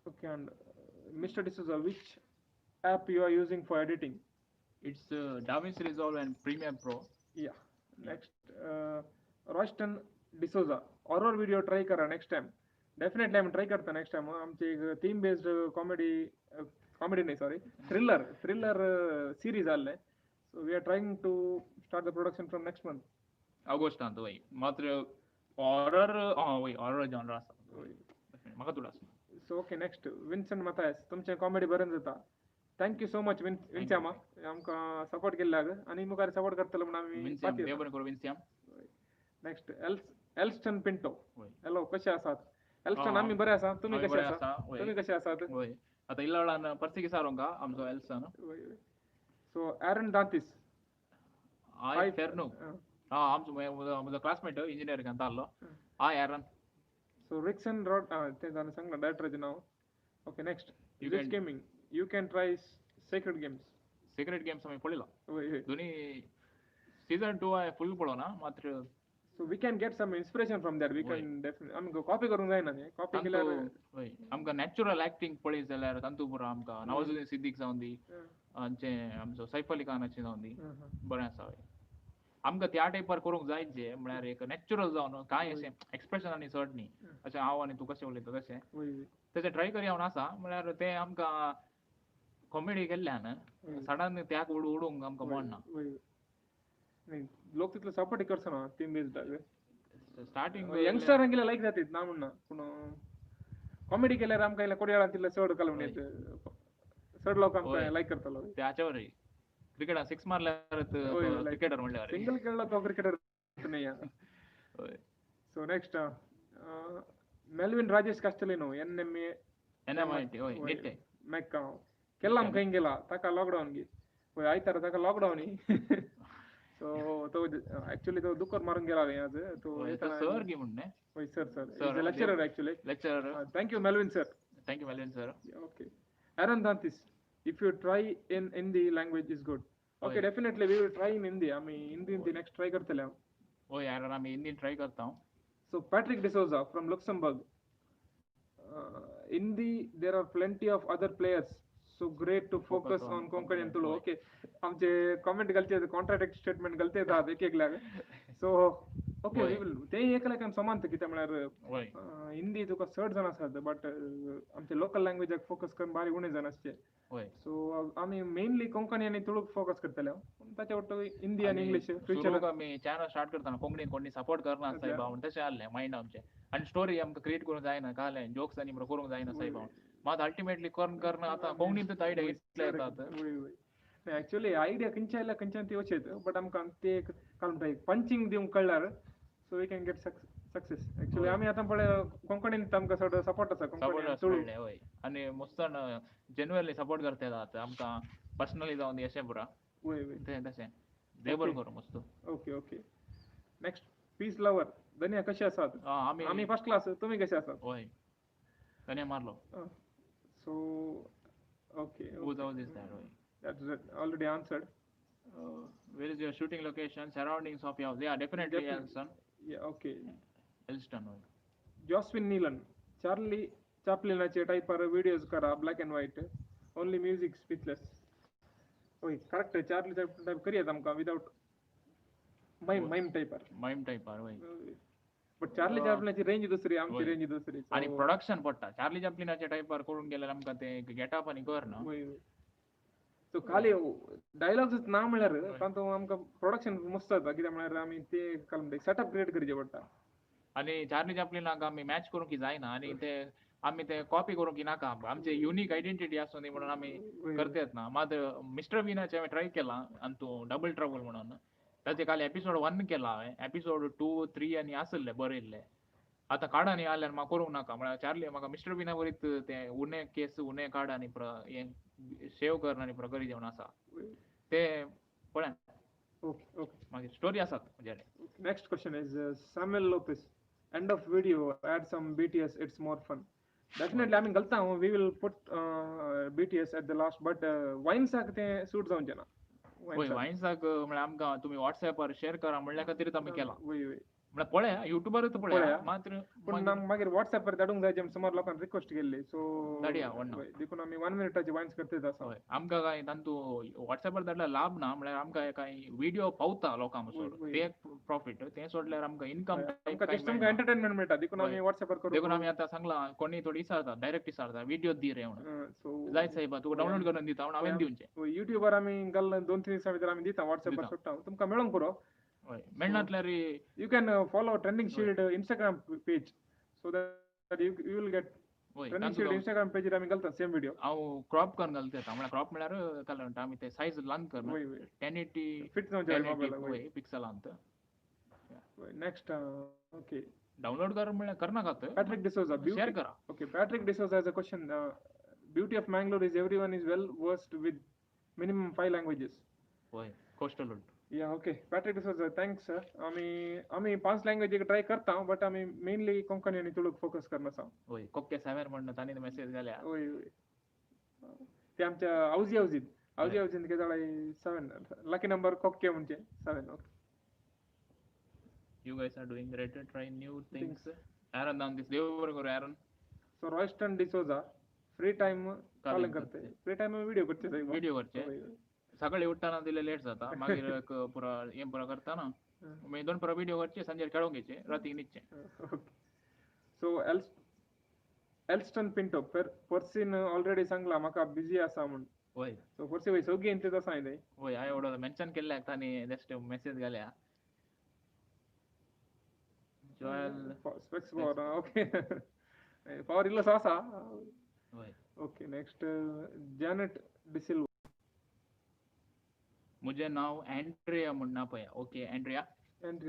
okay and Mr. D'Souza, which app you are using for editing? It's DaVinci Resolve and Premiere Pro. Yeah. Next Royston D'Souza horror video try kara next time. Definitely I'm try karta next time. आमचे एक theme based comedy नाही sorry thriller series आले. So we are trying to start the production from next month. August ಅಂತ वय मात्र horror वय horror genre असा म्हाका तुला. So okay next Vincent Matthias तुमचे कॉमेडी बरें जाता. थँक यू सो मच विन्स्याम आमकां सपोर्ट केल्ल्याक आनी मुखार सपोर्ट करतलो म्हण आमी देव बरें करूं विन्स्याम. नेक्स्ट एल्स्टन पिंटो हॅलो कशे आसात. एल्स्टन आमी बरे आसा तुमी कशे आसात. वय आतां इल्ल्या वेळान परसिकी सारोंका आमचो एल्स्टन. सो एरन दांतीस हाय फेर्नो आमचो म्हजो क्लासमेट इंजिनियरिंगांत आसलो. हाय एरन. So Rickson Rod ते जाणं सांगला डायरेक्टरचे नाव. Okay next Glitch Gaming you can try Sacred Games. Sacred Games आम्ही पळयला दोन्ही सीझन 2 आहे फुल पळोवना मात्र. So we can get some inspiration from that. We can definitely आमकां कॉपी करूंक जायना न्ही कॉपी केल्यार वय आमकां नॅचरल एक्टिंग पळयत जाल्यार तांतू पुरो आमकां नवाजुद्दीन सिद्दीक जावन दी आमचे आमचो सैफ अली खानाचे जावन दी बरें आसा. वय आमकां त्या टायपार करूंक जाय जे म्हळ्यार एक नॅचरल जावन कांय अशें एक्सप्रेशन आनी चड न्ही अशें हांव आनी तूं कशें उलयता तशें तशें ट्राय करया म्हूण आसा. म्हळ्यार तें आमकां कॉमेडी केल्ल्यान सडन त्याक उडोवंक आमकां मेळना. लोक तितलो सपोर्ट करचना टीम बेस्ड स्टार्टिंग यंगस्टरांक केल्यार लायक जाता ना म्हणना पूण कॉमेडी केल्यार आमकां इल्लें कोडयाळांत तितलें चड कलवण येता चड लोक आमकां लायक करतलो. त्याच्या वरय क्रिकेटान सिक्स मारल्यार क्रिकेटर म्हणल्यार सिंगल खेळला तो क्रिकेटर नाही. So next Melvin Rajesh Castelino NMIT नीट मेक्का केला आमकां हिंग गेला ताका लॉकडावन गी पळय आयतार ताका लॉकडावन सो तो एक्चुअली तो दुकर मारून गेला आज तो सर गी म्हणने वय sir lecturer actually lecturer. Thank you Melvin sir. Okay Aaron Dantis if you try in Hindi language is good. Okay definitely we will try in Hindi. आम्ही हिंदी next try करतले. हो यार आम्ही हिंदी try करता. So Patrick D'Souza from Luxembourg. Hindi there are plenty of other players. So great to focus on Konkani and Tulu. Okay आमचे comment गलती contradict statement गलती आहेत एक लाग. So okay we will ते एकला काम समान किती म्हळ्यार हिंदी तुका 60 जण आसात बट आमचे लोकल लँग्वेजाक फोकस करून बारी उणे जण असते. सो आम्ही मेनली कोंकणी आणि तुळूक फोकस करतले ताचे वाटतं हिंदी आणि इंग्लिश फ्युचर आम्ही चॅनल स्टार्ट करताना कोंकणी सपोर्ट करना साहेब हांव तशें आसलें मायंड आमचे आनी स्टोरी आमकां क्रिएट करूंक जायना कळ्ळें जोक्स आनी करूंक जायना साहेब हांव मात अल्टिमेटली करना आतां कोंकणींतूच आयडिया इतले येतात. एक्चुअली आयडिया खंयच्या आयल्या खंयच्यान ती वचत बट आमकां ते काय पंचिंग दिवंक कळल्यार so we can get success. Actually आमी आतां पळय कोंकणींत आमकां सगळो सपोर्ट आसा कोंकणी वय आनी मस्तन जेन्युअनली सपोर्ट करतात आमकां पर्सनली जावन दी अशें पुरा वय तें तशें देव बरें करूं मस्त. ओके नेक्स्ट पीस लवर धन्या कशे आसात. आमी फर्स्ट क्लास तुमी कशे आसात. वय धन्या मारलो. सो ओके जाऊ दिस वय That's it. Already answered. Where is your shooting location? Surroundings of your house? Yeah, definitely Elston. Yeah, okay. Elston. Josephine Neelan. Charlie Chaplin चे type पर videos करा black and white. Only music speechless. ओय correct है. Charlie type करिए तमका without mime type पर. Mime type पर वही. But Charlie Chaplinची range दुसरी आमची रेंज दुसरी. आणि प्रोडक्शन पडता चार्ली चॅप्लिनाच्या टाइपवर करून गेल्यार आमकां ते गेटअप आणि कर ना. सो खाली डायलॉग्स ना म्हणल्यार पण तो आमकां प्रोडक्शन मस्त जाता कित्याक म्हणल्यार आमी ते काल सेटअप क्रिएट करचे पडटा. आणि चार्ली चॅप्लिनाक आमी मॅच करूंक जायना आणि ते आम्ही ते कॉपी करूंक नाका आमचे युनिक आयडेंटिटी आसूं दी म्हणून आमी करतात ना. मात मिस्टर बीनाचे हांवें ट्राय केला आणि तो डबल ट्रबल म्हणून ताचे काल एपिसोड 1 केला हांवें. एपिसोड 2, 3 आनी आसले बरयल्ले. आता काडा न्ही आल्यार म्हाका करूंक नाका म्हळ्यार चार्ली म्हाका मिस्टर बीना वरीत ते उणे केस उणे काड आनी सेव कर आनी करी जेवण आसा ते पळय. ओके ओके मागीर स्टोरी आसात म्हजेडे. Next question is Samuel Lopes. End of video add some BTS it's more fun. Definitely आमी घालता we will put BTS at the last but वाइन्साक ते सूट जावचे ना. वाइन्साक म्हळ्यार आमकां तुमी व्हॉट्सएपार शेअर करा म्हणल्या खातीर आमी केला. वय वय म्हळ्यार पळया युट्यूबारूच पळया मात्र पण मागीर व्हॉट्सएपार धाडूंक जाय समोर लोकांनी रिक्वेस्ट केल्ली सो धाडया देखून आमी 1 मिनिटाची वाइन्स करतात आसा. आमकां काय तांतू व्हॉट्सएपार धाडल्यार लाभ ना म्हळ्यार आमकां काय व्हिडिओ पावता लोकां मसोर ते प्रॉफिट ते सोडल्यार आमकां इनकम एंटरटेनमेंट मेळटा देखून आमी व्हॉट्सएपार करू. देखून आमी आतां सांगला कोणी थोडी इसारता डायरेक्ट इसारता व्हिडिओ दी रे म्हणून जाय साहेब तुका डावनलोड करून दिता म्हणून हांवें दिवचे. युट्यूबार आमी घाल 2-3 दिसा भितर आमी दिता व्हॉट्सएपार सोडटा तुमकां मेळोंक पुरो. मेळनातल्यार you can follow Trending Shield Instagram page so that you will get Trending Shield Instagram page आमी घालता सेम व्हिडिओ. हांव क्रॉप करून घालता म्हळ्यार क्रॉप म्हळ्यार काय म्हणटा आमी ते सायज ल्हान करना 1080 फिट जावचे मोबाईल पिक्सलांत. नेक्स्ट ओके डाउनलोड कर म्हळ्यार करनाकात. Patrick D'Souza शेअर करा. Okay, Patrick D'Souza has a question. Beauty of Mangalore is everyone is well versed with minimum 5 languages. होय coastal road. Yeah, okay. Patrick D'Souza, thanks sir. आम्ही 5 language try करता but आम्ही mainly Konkani आणि तुळुक focus करणार आहोत. होय कोक्के 7 म्हणून ताणी मेसेज घाल्या. होय होय ते आमच्या आवजीन के जाळाय 7 लकी नंबर कोक्के म्हणजे 7. Okay. You guys are doing great to try new things. Aaron down this देवर करू Aaron. So Royston D'Souza free time calling करते. फ्री टाइम में वीडियो करते. सकाळी उठताना दिले लेट जाता मागीर एक पुरा हें पुरा करता ना मागीर 2 पुरा व्हिडिओ करचे संजे खेळोंक घ्यायचे राती न्हिदचे. सो एल्स्टन पिंटो पर्सीन ऑलरेडी सांगला म्हाका बिजी आसा म्हणून. होय सो पर्सी वय सगळी इंत आसा इथे. होय हांवें एवढो मेन्शन केल्ल्या ताणी जस्ट मेसेज घाल्या. Joel specs for okay power इल्लो आसा. होय ओके नेक्स्ट जॅनेट डिसिल्वा. मुझे नाव एंड्रिया म्हणून ना पळया. ओके एंड्रिया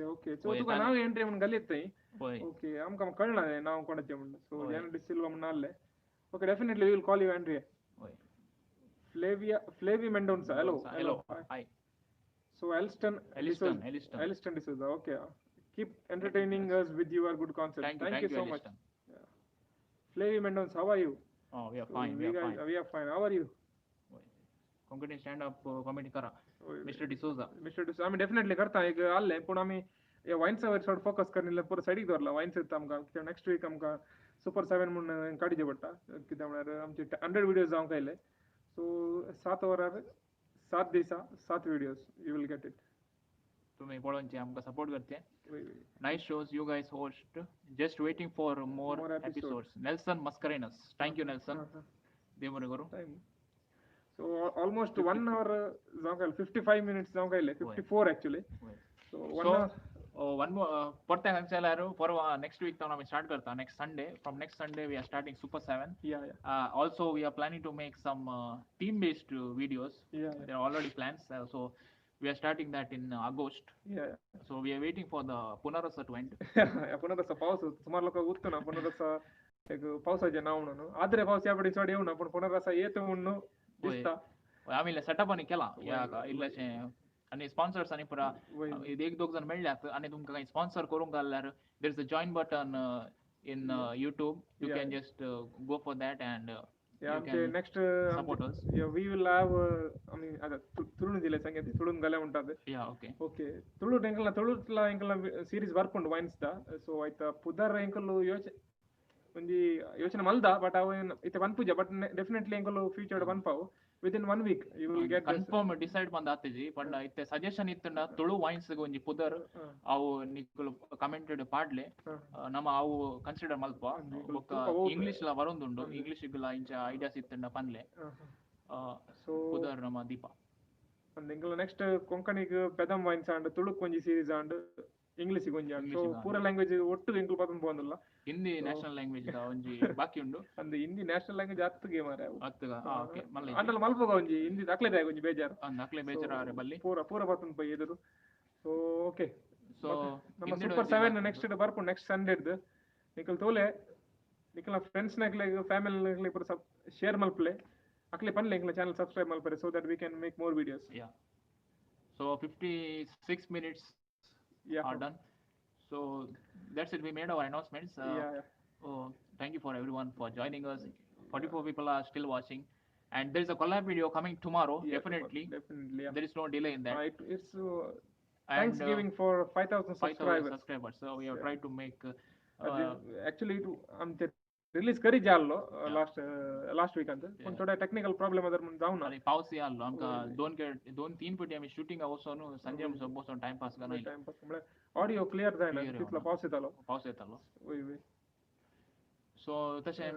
ओके सो तुका नाव एंड्रिया म्हणून घालीत थंय. होय ओके आमकां कळना नाव कोणाचें म्हणून. सो जॅनेट डिसिल्वा म्हणून आसले. Okay definitely we will call you Andrea. होय Flavy Mendonca. Hello hi. So Elston D'Souza. Okay, keep entertaining us with your good concepts. Thank you so much. Flavie Mendonça, how are you? Oh, we are fine. We are fine. How are you? Konkani stand up comedy करा. Mister D'Souza आम्ही definitely करता. एक आले पण आम्ही या वाईन्सवर थोडं focus करण्याला पुरो सायडीक दवरला. वाईन्स येता आमकां नेक्स्ट वीक आमकां सुपर 7 म्हणून काडचे पडटा कित्याक म्हळ्यार आमचे 100 व्हिडिओज जावंक आयले. सो 7 वरार 7 दिसा 7 videos you will get it. तुम्ही पळोवनचे आमकां सपोर्ट करचे. Nice shows you guys host. Just waiting for more episodes. Nelson Mascarenhas. Thank you Nelson. देव बरें करूं. So almost 1 hour जावंक आयले. 55 minutes जावंक आयले. 54 actually. So 1 hour one more परते सांगल्यार परवा next week आमी स्टार्ट करता. next Sunday. From next Sunday we are starting Super 7. Yeah. Also we are planning to make some team based videos. There are already plans. So we are starting that in August. Yeah. So we are waiting for the Punarasa to end. पुनरसा पावस सुमार लोक उरतो ना. पुनरसा एक पावसाचे नाव म्हणून आदरे पावस या पडी चड येऊ ना पण पुनरसा येतो म्हणून दिसता. आम्ही सेटअप आनी केला या इल्लेशे आनी स्पॉन्सर्स आनी पुरा एक दोग जण मेळ्ळ्यात आनी तुमकां काही स्पॉन्सर करूंक जाल्यार there is a join button in YouTube. You can just go for that and Yeah, You can next support us. yeah, we will have I mean ada Tulu ಜಿಲ್ಲೆ ಸಂಗತಿ ತುಳು ಗಲೆ ಉಂಟದು. Yeah, okay. ಓಕೆ ತುಳು ತುಳುಲ ಎಂಕಲ್ನ series work ಉಂಡು wines ದ so ಐತ ಪುದರ್ ಎಂಕಲ್ಲು ಒಂಜಿ ಯೋಚನೆ ಮಲ್ದ ಬಟ್ ಅವು ಇತ್ತೆ ಪನ್ಪುಜ ಬಟ್ ಡೆಫಿನೆಟ್ಲಿ ಎಂಕಲ್ಲು ಫ್ಯೂಚರ್ ಪನ್ಪಾವು within 1 week you will get confirm decide ಬಂದ ಆತಿಜಿ ಪಂಡ ಇತ್ತೆ ಸಜೆಷನ್ ಇತ್ತಂಡ ತುಳು ವೈನ್ಸ್ ಒಂಜಿ ಪುದರ್ ಅವು ನಿಕ್ಕುಲು ಕಮೆಂಟೆಡ್ ಪಾಡ್ಲೆ ನಮ ಅವು ಕನ್ಸಿಡರ್ ಮಲ್ಪ ಬೊಕ್ಕ ಇಂಗ್ಲಿಷ್ ಲ ವರೊಂದುಂಡು ಇಂಗ್ಲಿಷ್ ಲ ಇಂಚ ಐಡಿಯಾಸ್ ಇತ್ತಂಡ ಪನ್ಲೆ ಸೊ ಪುದರ್ ನಮ ದೀಪ ಅಂದ್ ಎಂಕಲ್ನ ನೆಕ್ಸ್ಟ್ ಕೊಂಕಣಿಗ್ ಪೆದಂ ವೈನ್ಸ್ ಆಂಡ್ ತುಳುಕ್ ಒಂಜಿ ಸೀರೀಸ್ ಆಂಡ್ ಇಂಗ್ಲಿಷ್ ಗೊಂಜಿ ಸೊ ಪೂರ ಲ್ಯಾಂಗ್ವೇಜ್ ಒಟ್ಟು ಎಂಕಲ್ ಪದಂ ಪೋಂದುಲ್ಲ ಹಿಂದಿ ನ್ಯಾಷನಲ್ ಲ್ಯಾಂಗ್ವೇಜ್ ದ ಒಂಜಿ ಬಾಕಿ ಉಂಡು ಅಂದ್ ಹಿಂದಿ ನ್ಯಾಷನಲ್ ಲ್ಯಾಂಗ್ವೇಜ್ ಹತ್ತುಗೆ ಮಾರೆ ಹತ್ತುಗ ಓಕೆ ಮಲ್ಲ ಅಂಡಲ ಮಲ್ಪಗ ಒಂಜಿ ಹಿಂದಿ ಅಕ್ಲೆ ದಾಯ ಒಂಜಿ ಬೇಜಾರು ಅಕ್ಲೆ ಬೇಜಾರು ಆರೆ ಬಲ್ಲಿ ಪೂರ ಪತನ್ ಪೈ ಎದುರು ಸೊ ಓಕೆ ಸೊ ನಮ್ಮ ಸೂಪರ್ 7 ನೆಕ್ಸ್ಟ್ ಬರ್ಪು ನೆಕ್ಸ್ಟ್ ಸಂಡೇ ದ ನಿಕಲ್ ತೋಲೆ ನಿಕಲ್ನ ಫ್ರೆಂಡ್ಸ್ ನಕ್ಲೆ ಫ್ಯಾಮಿಲಿ ನಕ್ಲೆ ಪೂರ ಶೇರ್ ಮಲ್ಪಲೆ ಅಕ್ಲೆ ಪನ್ಲೆ ಎಂಕಲ್ನ ಚಾನೆಲ್ ಸಬ್ಸ್ಕ್ರೈಬ್ ಮಲ್ಪರೆ so that we can make more videos yeah so 56 minutes are done. So that's it, we made our announcements. Thank you for everyone for joining us. 44 people are still watching and there is a collab video coming tomorrow. Definitely yeah. There is no delay in that. It's Thanksgiving for 5,000 subscribers, so we have tried to make actually release करी जाल्लो last week अंत पण थोडा technical problem other म्हणून जाऊ ना आणि पाऊस याल्लो आमका 2-3 पटी आम्ही शूटिंग वचोन संजय बसून टाइम पास करना टाइम पास म्हणजे ऑडियो क्लियर जायना तितला पाऊस येतालो वय सो तशे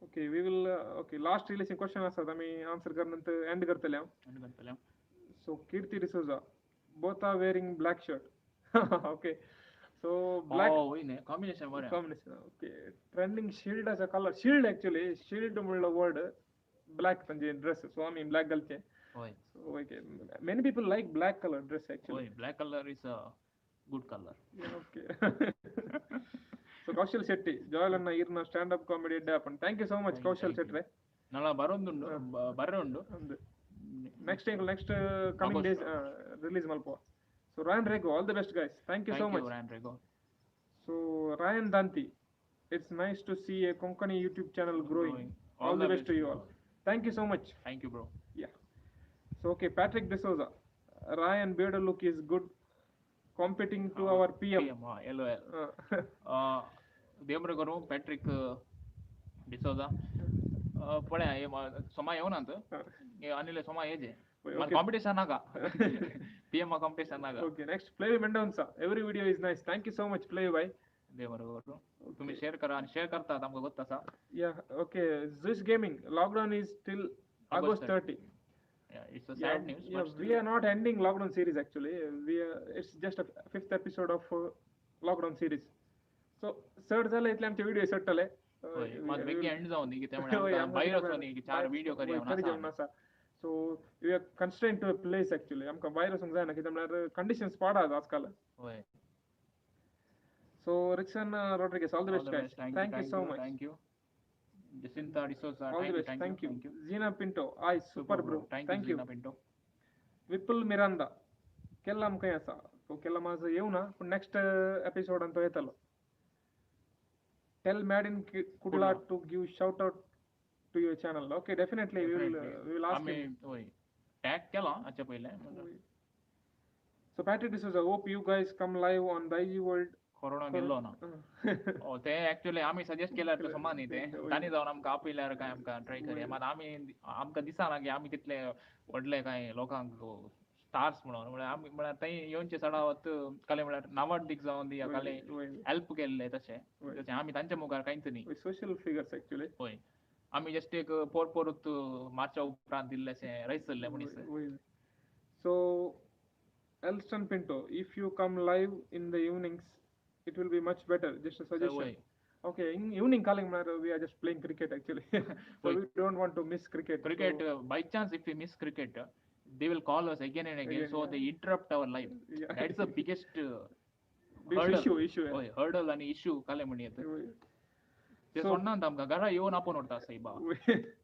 okay we will okay last relation question असतात आम्ही आन्सर करनंतर एंड करतले so Keerthi D'Souza both are wearing black shirt okay so black combination okay trending shield as a color shield actually shield mulla word black tanje dress so I mean black galche so okay many people like black color dress actually black color is a good color okay so Kaushal Shetty joyal anna irna stand up comedy idde happen thank you so much Kaushal Shetty nalla barre undu next coming days release malpo so Ryan Rego all the best guys thank you so much Ryan Rego so Ryan Danti it's nice to see a Konkani YouTube channel growing all the best to you all thank you so much thank you bro yeah so okay Patrick D'Souza Ryan bearded look is good competing to our PM LOL ದೇವ್ರಗರು Patrick D'Souza ಪಡೆ ಸಮ ಏನಂತ ಅನಿಲ ಸಮ ಏಜೆ competition naga PM competition naga okay next play Mendonsa every video is nice thank you so much play bhai देवरगोटू तुम्ही share करा आणि share करता आमका गोत्ता सा yeah okay Zeus Gaming lockdown is till August 30 yeah it's a sad news but we are not ending lockdown series actually it's just a 5th episode of lockdown series so third झाले इतले आमचे video सट्टले मग वेगळी and जाऊन की त्यामुळे बाहेर होनी की 4 व्हिडिओ करी ना so we are constrained to a place actually amka virus ung जायना की त्यामुळे conditions पाडा आजकाल होय so Rickson Rodriguez all the best guys thank you so much thank you Jacinta D'Souza all the best thank you Zina Pinto I super bro thank you Zina Pinto Vipul Miranda kellam काय असा तो केला माझं येऊ ना पण next episode अंत येतलो tell Madin Kudla to give shout out to your channel okay definitely we will ask him होय टॅग केला अच्छा पहिले so Patrick D'Souza hope you guys come live on Daiji World corona गेलो ना ओ ते actually आम्ही सजेस्ट केला तो समान इथे तानी जाऊन आमका आपल्याला काय आमका ट्राय करूया मग आम्ही आमका दिसाना की आम्ही तिथले वडले काय लोकांक स्टार्स म्हणून आम्ही म्हणा तई येऊनचे सडावत काले म्हणा नावड दिक जाऊन दिया काले हेल्प केले तसे आम्ही त्यांच्या मुखार काहीच नाही सोशल फिगर्स ऍक्च्युअली होय आम्ही जस्ट एक पोरत मार्चा उपरांत दिल्लेसे रैसल्ले मनीस so Elston Pinto if you come live in the evenings it will be much better just a suggestion okay in evening calling we are just playing cricket actually so we don't want to miss cricket so, by chance if we miss cricket they will call us again and again so they interrupt our life that's the biggest issue hurdle and issue काले म्हणी येते ते सोडणार आमका घरा येऊन आपण होता साहेबा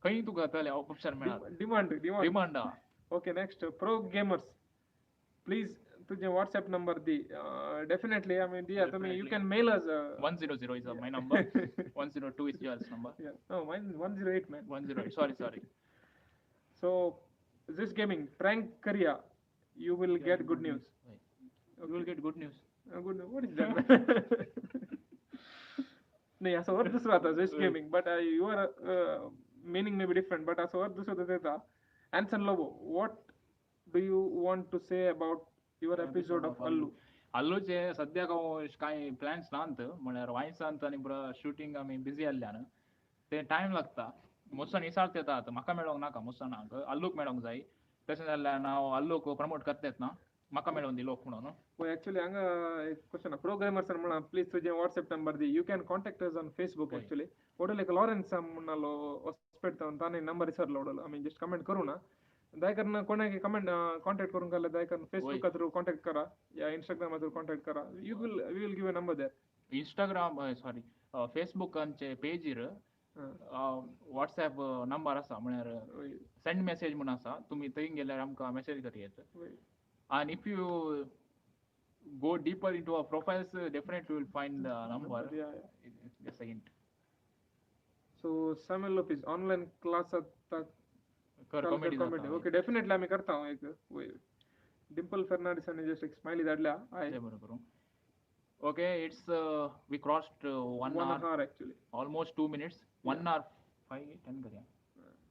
काही तुका तले ऑप्शन मिळणार demand demand okay next pro gamers please तुझे WhatsApp number the. Definitely. I mean, yeah, I mean, you can mail us. 100 is my number. 102 is Joel's number. Yeah. No, mine 108, man. 108. Sorry. So, this gaming prank Korea, you will get good news. You will get good news. Good news. What is that? नाही असं वर दुसरं आता just gaming but your meaning may be different, but असं वर दुसरं त्याचा Anson Lobo, what do you want to say about your episode of Allu? अल्लूचे सध्या काय plans नांत म्हळ्यार वायसांत आनी बरो शूटिंग आमी बिजी आसल्यान ते टायम लागता मुसन इसाळत येतात म्हाका मेळोंक नाका मुसनाक अल्लूक मेळोंक जाय तशें जाल्यार हांव अल्लूक प्रमोट करतात ना म्हाका मेळोन दी लोक म्हणून होय ऍक्च्युली हांगा एक क्वेश्चन प्रोग्रामर्स म्हणा प्लीज तुझे व्हॉट्सअप नंबर दी you can contact us on Facebook actually ಒಡಲೆಕ ಲಾರೆನ್ಸ್ ಮುನ್ನಲು ಹೊಸ್ಪೆಡ್ತಾ ತಾನೇ ನಂಬರ್ ಇಸರ್ಲ ಒಡಲು ಐ ಮೀನ್ ಜಸ್ಟ್ ಕಮೆಂಟ್ करू ना दायकरना कोणाक कमेंट कॉन्टॅक्ट करून गेले दायकर फेसबुक थ्रू कॉन्टॅक्ट करा या इंस्टाग्राम थ्रू कॉन्टॅक्ट करा we will give a number there Instagram sorry फेसबुकांचे पेजीर व्हॉट्सॲप नंबर आसा म्हळ्यार सेंड मेसेज म्हूण आसा तुमी थंय गेल्यार आमकां मेसेज करी येता and if you go deeper into our profiles definitely you will find the number. Just a hint. So Samuel Lopez online class आता comedy okay definitely आम्ही करता हूं एक डिम्पल फर्नांडिस ने जस्ट एक स्माइली धाडल्या आहे बरोबर okay it's we crossed 1 hour actually almost 2 minutes 1 hour 5-10 करूया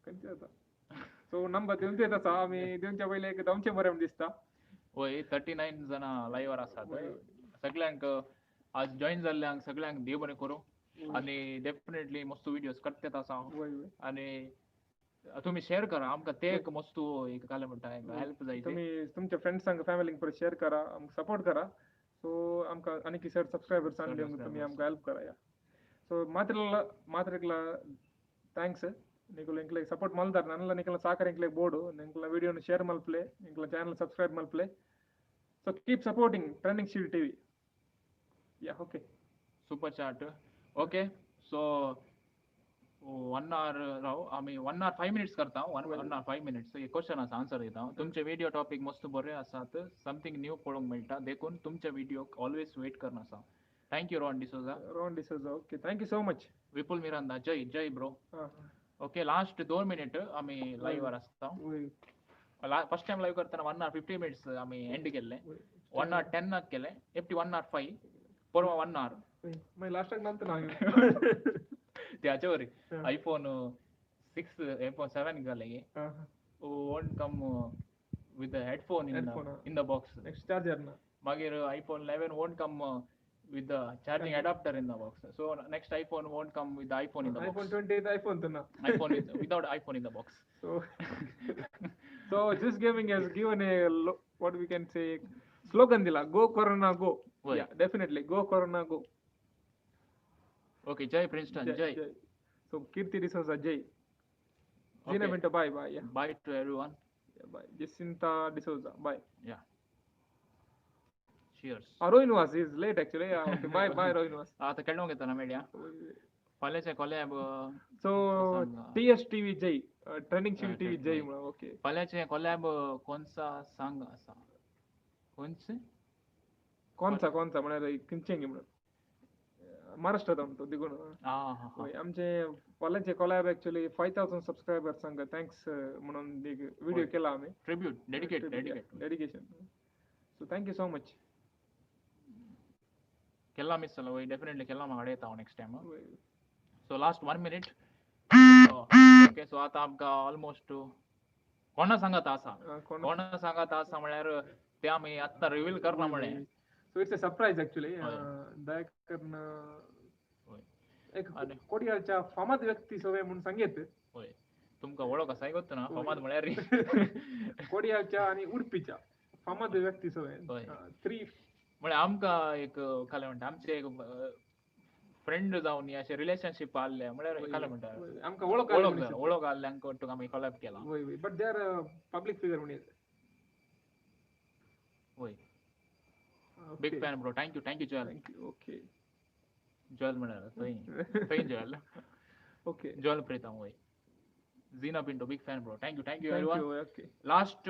कंचे आता so नंबर देऊन देत असा आम्ही देऊनच्या पहिले एक 200 पर्यंत दिसता होय 39 जण लाईव्हवर असतात सगळ्यांक आज जॉईन जाल्ल्यांक सगळ्यांक देव बरें करूं आणि डेफिनेटली मस्त व्हिडिओज करतात असा आणि तुम्ही शेअर करा आमकां ते एक मस्त एक काय म्हणटा हेल्प जाय तुम्ही तुमच्या फ्रेंड्सांक फॅमिलींक परत शेअर करा आमकां सपोर्ट करा सो आमकां आनी सर सब्सक्रायबर्स आणले तुम्ही आमकां हेल्प करा या सो ಮಾತ್ರೆಗ್ಲ ಥ್ಯಾಂಕ್ಸ್ ನಿಕುಲು ಎಂಕ್ಲೆ ಸಪೋರ್ಟ್ ಮಲ್ದಾರ ನನ್ನೆಲ್ಲ ನಿಕುಲ ಸಾಕರ್ ಎಂಕ್ಲೆ ಬೋರ್ಡು ನಿಕುಲ ವಿಡಿಯೋನ ಶೇರ್ ಮಲ್ಪ್ಲೆ ನಿಕುಲ ಚಾನಲ್ ಸಬ್ಸ್ಕ್ರೈಬ್ ಮಲ್ಪ್ಲೆ so keep supporting trending shield TV yeah okay super chat okay so 1 hour राव आम्ही 1 hour 5 minutes करता 1 hour 5 minutes एक क्वेश्चन आसा आन्सर दिता तुमचे व्हिडिओ टॉपिक मस्त बरे आसात समथिंग न्यू पळोवंक मेळटा देखून तुमच्या व्हिडिओक ऑलवेज वेट करना आसा thank you Rohan D'Souza okay thank you so much Vipul Miranda जय ब्रो ओके लास्ट 2 मिनिट आम्ही लाईव्हवर असता फर्स्ट टाइम लाईव्ह करताना 1 hour 50 minutes आम्ही एंड केले 1 hour 10 नाक केले एफ्टी 1 hour 5 परवा 1 hour मैं लास्ट टाइम नंतर ना त्याच्यावर iPhone 6 iPhone 7 घालेगे won't come with the headphone in the box next charger na मागीर iPhone 11 won't come with the charging adapter in the box so next iPhone won't come with the iPhone in the box iPhone 20 is iPhone to na iPhone is without iPhone in the box so this gaming has given a what we can say slogan dila go corona go yeah definitely go corona go okay jai Princeton jai so Kirti D'Souza jai Gina Pinto bye yeah bye to everyone bye Jacinta D'Souza bye yeah cheers Rohinwas is late actually okay bye Rohinwas आता केळोंक येता ना media फाल्याचे collab so TSTV jai trending shield TV jai okay फाल्याचे collab कोणसा सांग असा कोणचा म्हणाला किंचेंगी म्हणून महाराष्ट्रात आमचो दिगून आमचे फाल्यांचे कोलॅब ऍक्च्युअली 5000 सबस्क्रायबर्स सांग थँक्स म्हणून एक व्हिडिओ केला आम्ही tribute dedication so thank you so much केला मिस चला डेफिनेटली केला म्हाका येता next time so last 1 minute okay so आता आमकां ऑलमोस्ट कोणा सांगात आसा म्हळ्यार ते आमी आत्ता रिवील करना म्हणे so it's a surprise actually दयाकरन एक कोडियाच्या फामाद व्यक्ती सोवे म्हणून सांगेत होय तुमकां वळख आसा गोत्त ना फामाद म्हळ्यार कोडियाच्या आणि उडपीच्या फामाद व्यक्ती सोवे 3 म्हळ्यार आमकां एक काय म्हणटा आमचे एक फ्रेंड जावन अशें रिलेशनशीप आसले म्हळ्यार काय म्हणटा आमकां वळख आसल्यांक आमी कोलॅब केला but they are public figure म्हणून होय big fan bro thank you Joel okay Joel म्हळ्यार थंय जोएल ओके जोएल प्रीतम होय Zeena Pinto big fan bro thank you everyone okay last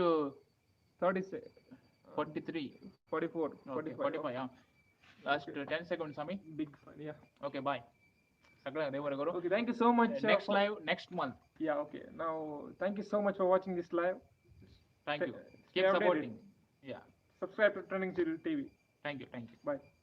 30 seconds 43. 44, Okay, 45. 45. Yeah. Last Okay. 10 seconds, Sami. Big fan. Yeah. Okay, bye. Sakla Devara Guru. Okay. Thank you so much. Next live next month. Yeah. Okay. Now, thank you so much for watching this live. Thank you. Stay Keep updated. supporting. Yeah. Subscribe to Trending Serial TV. Thank you. Thank you. Bye.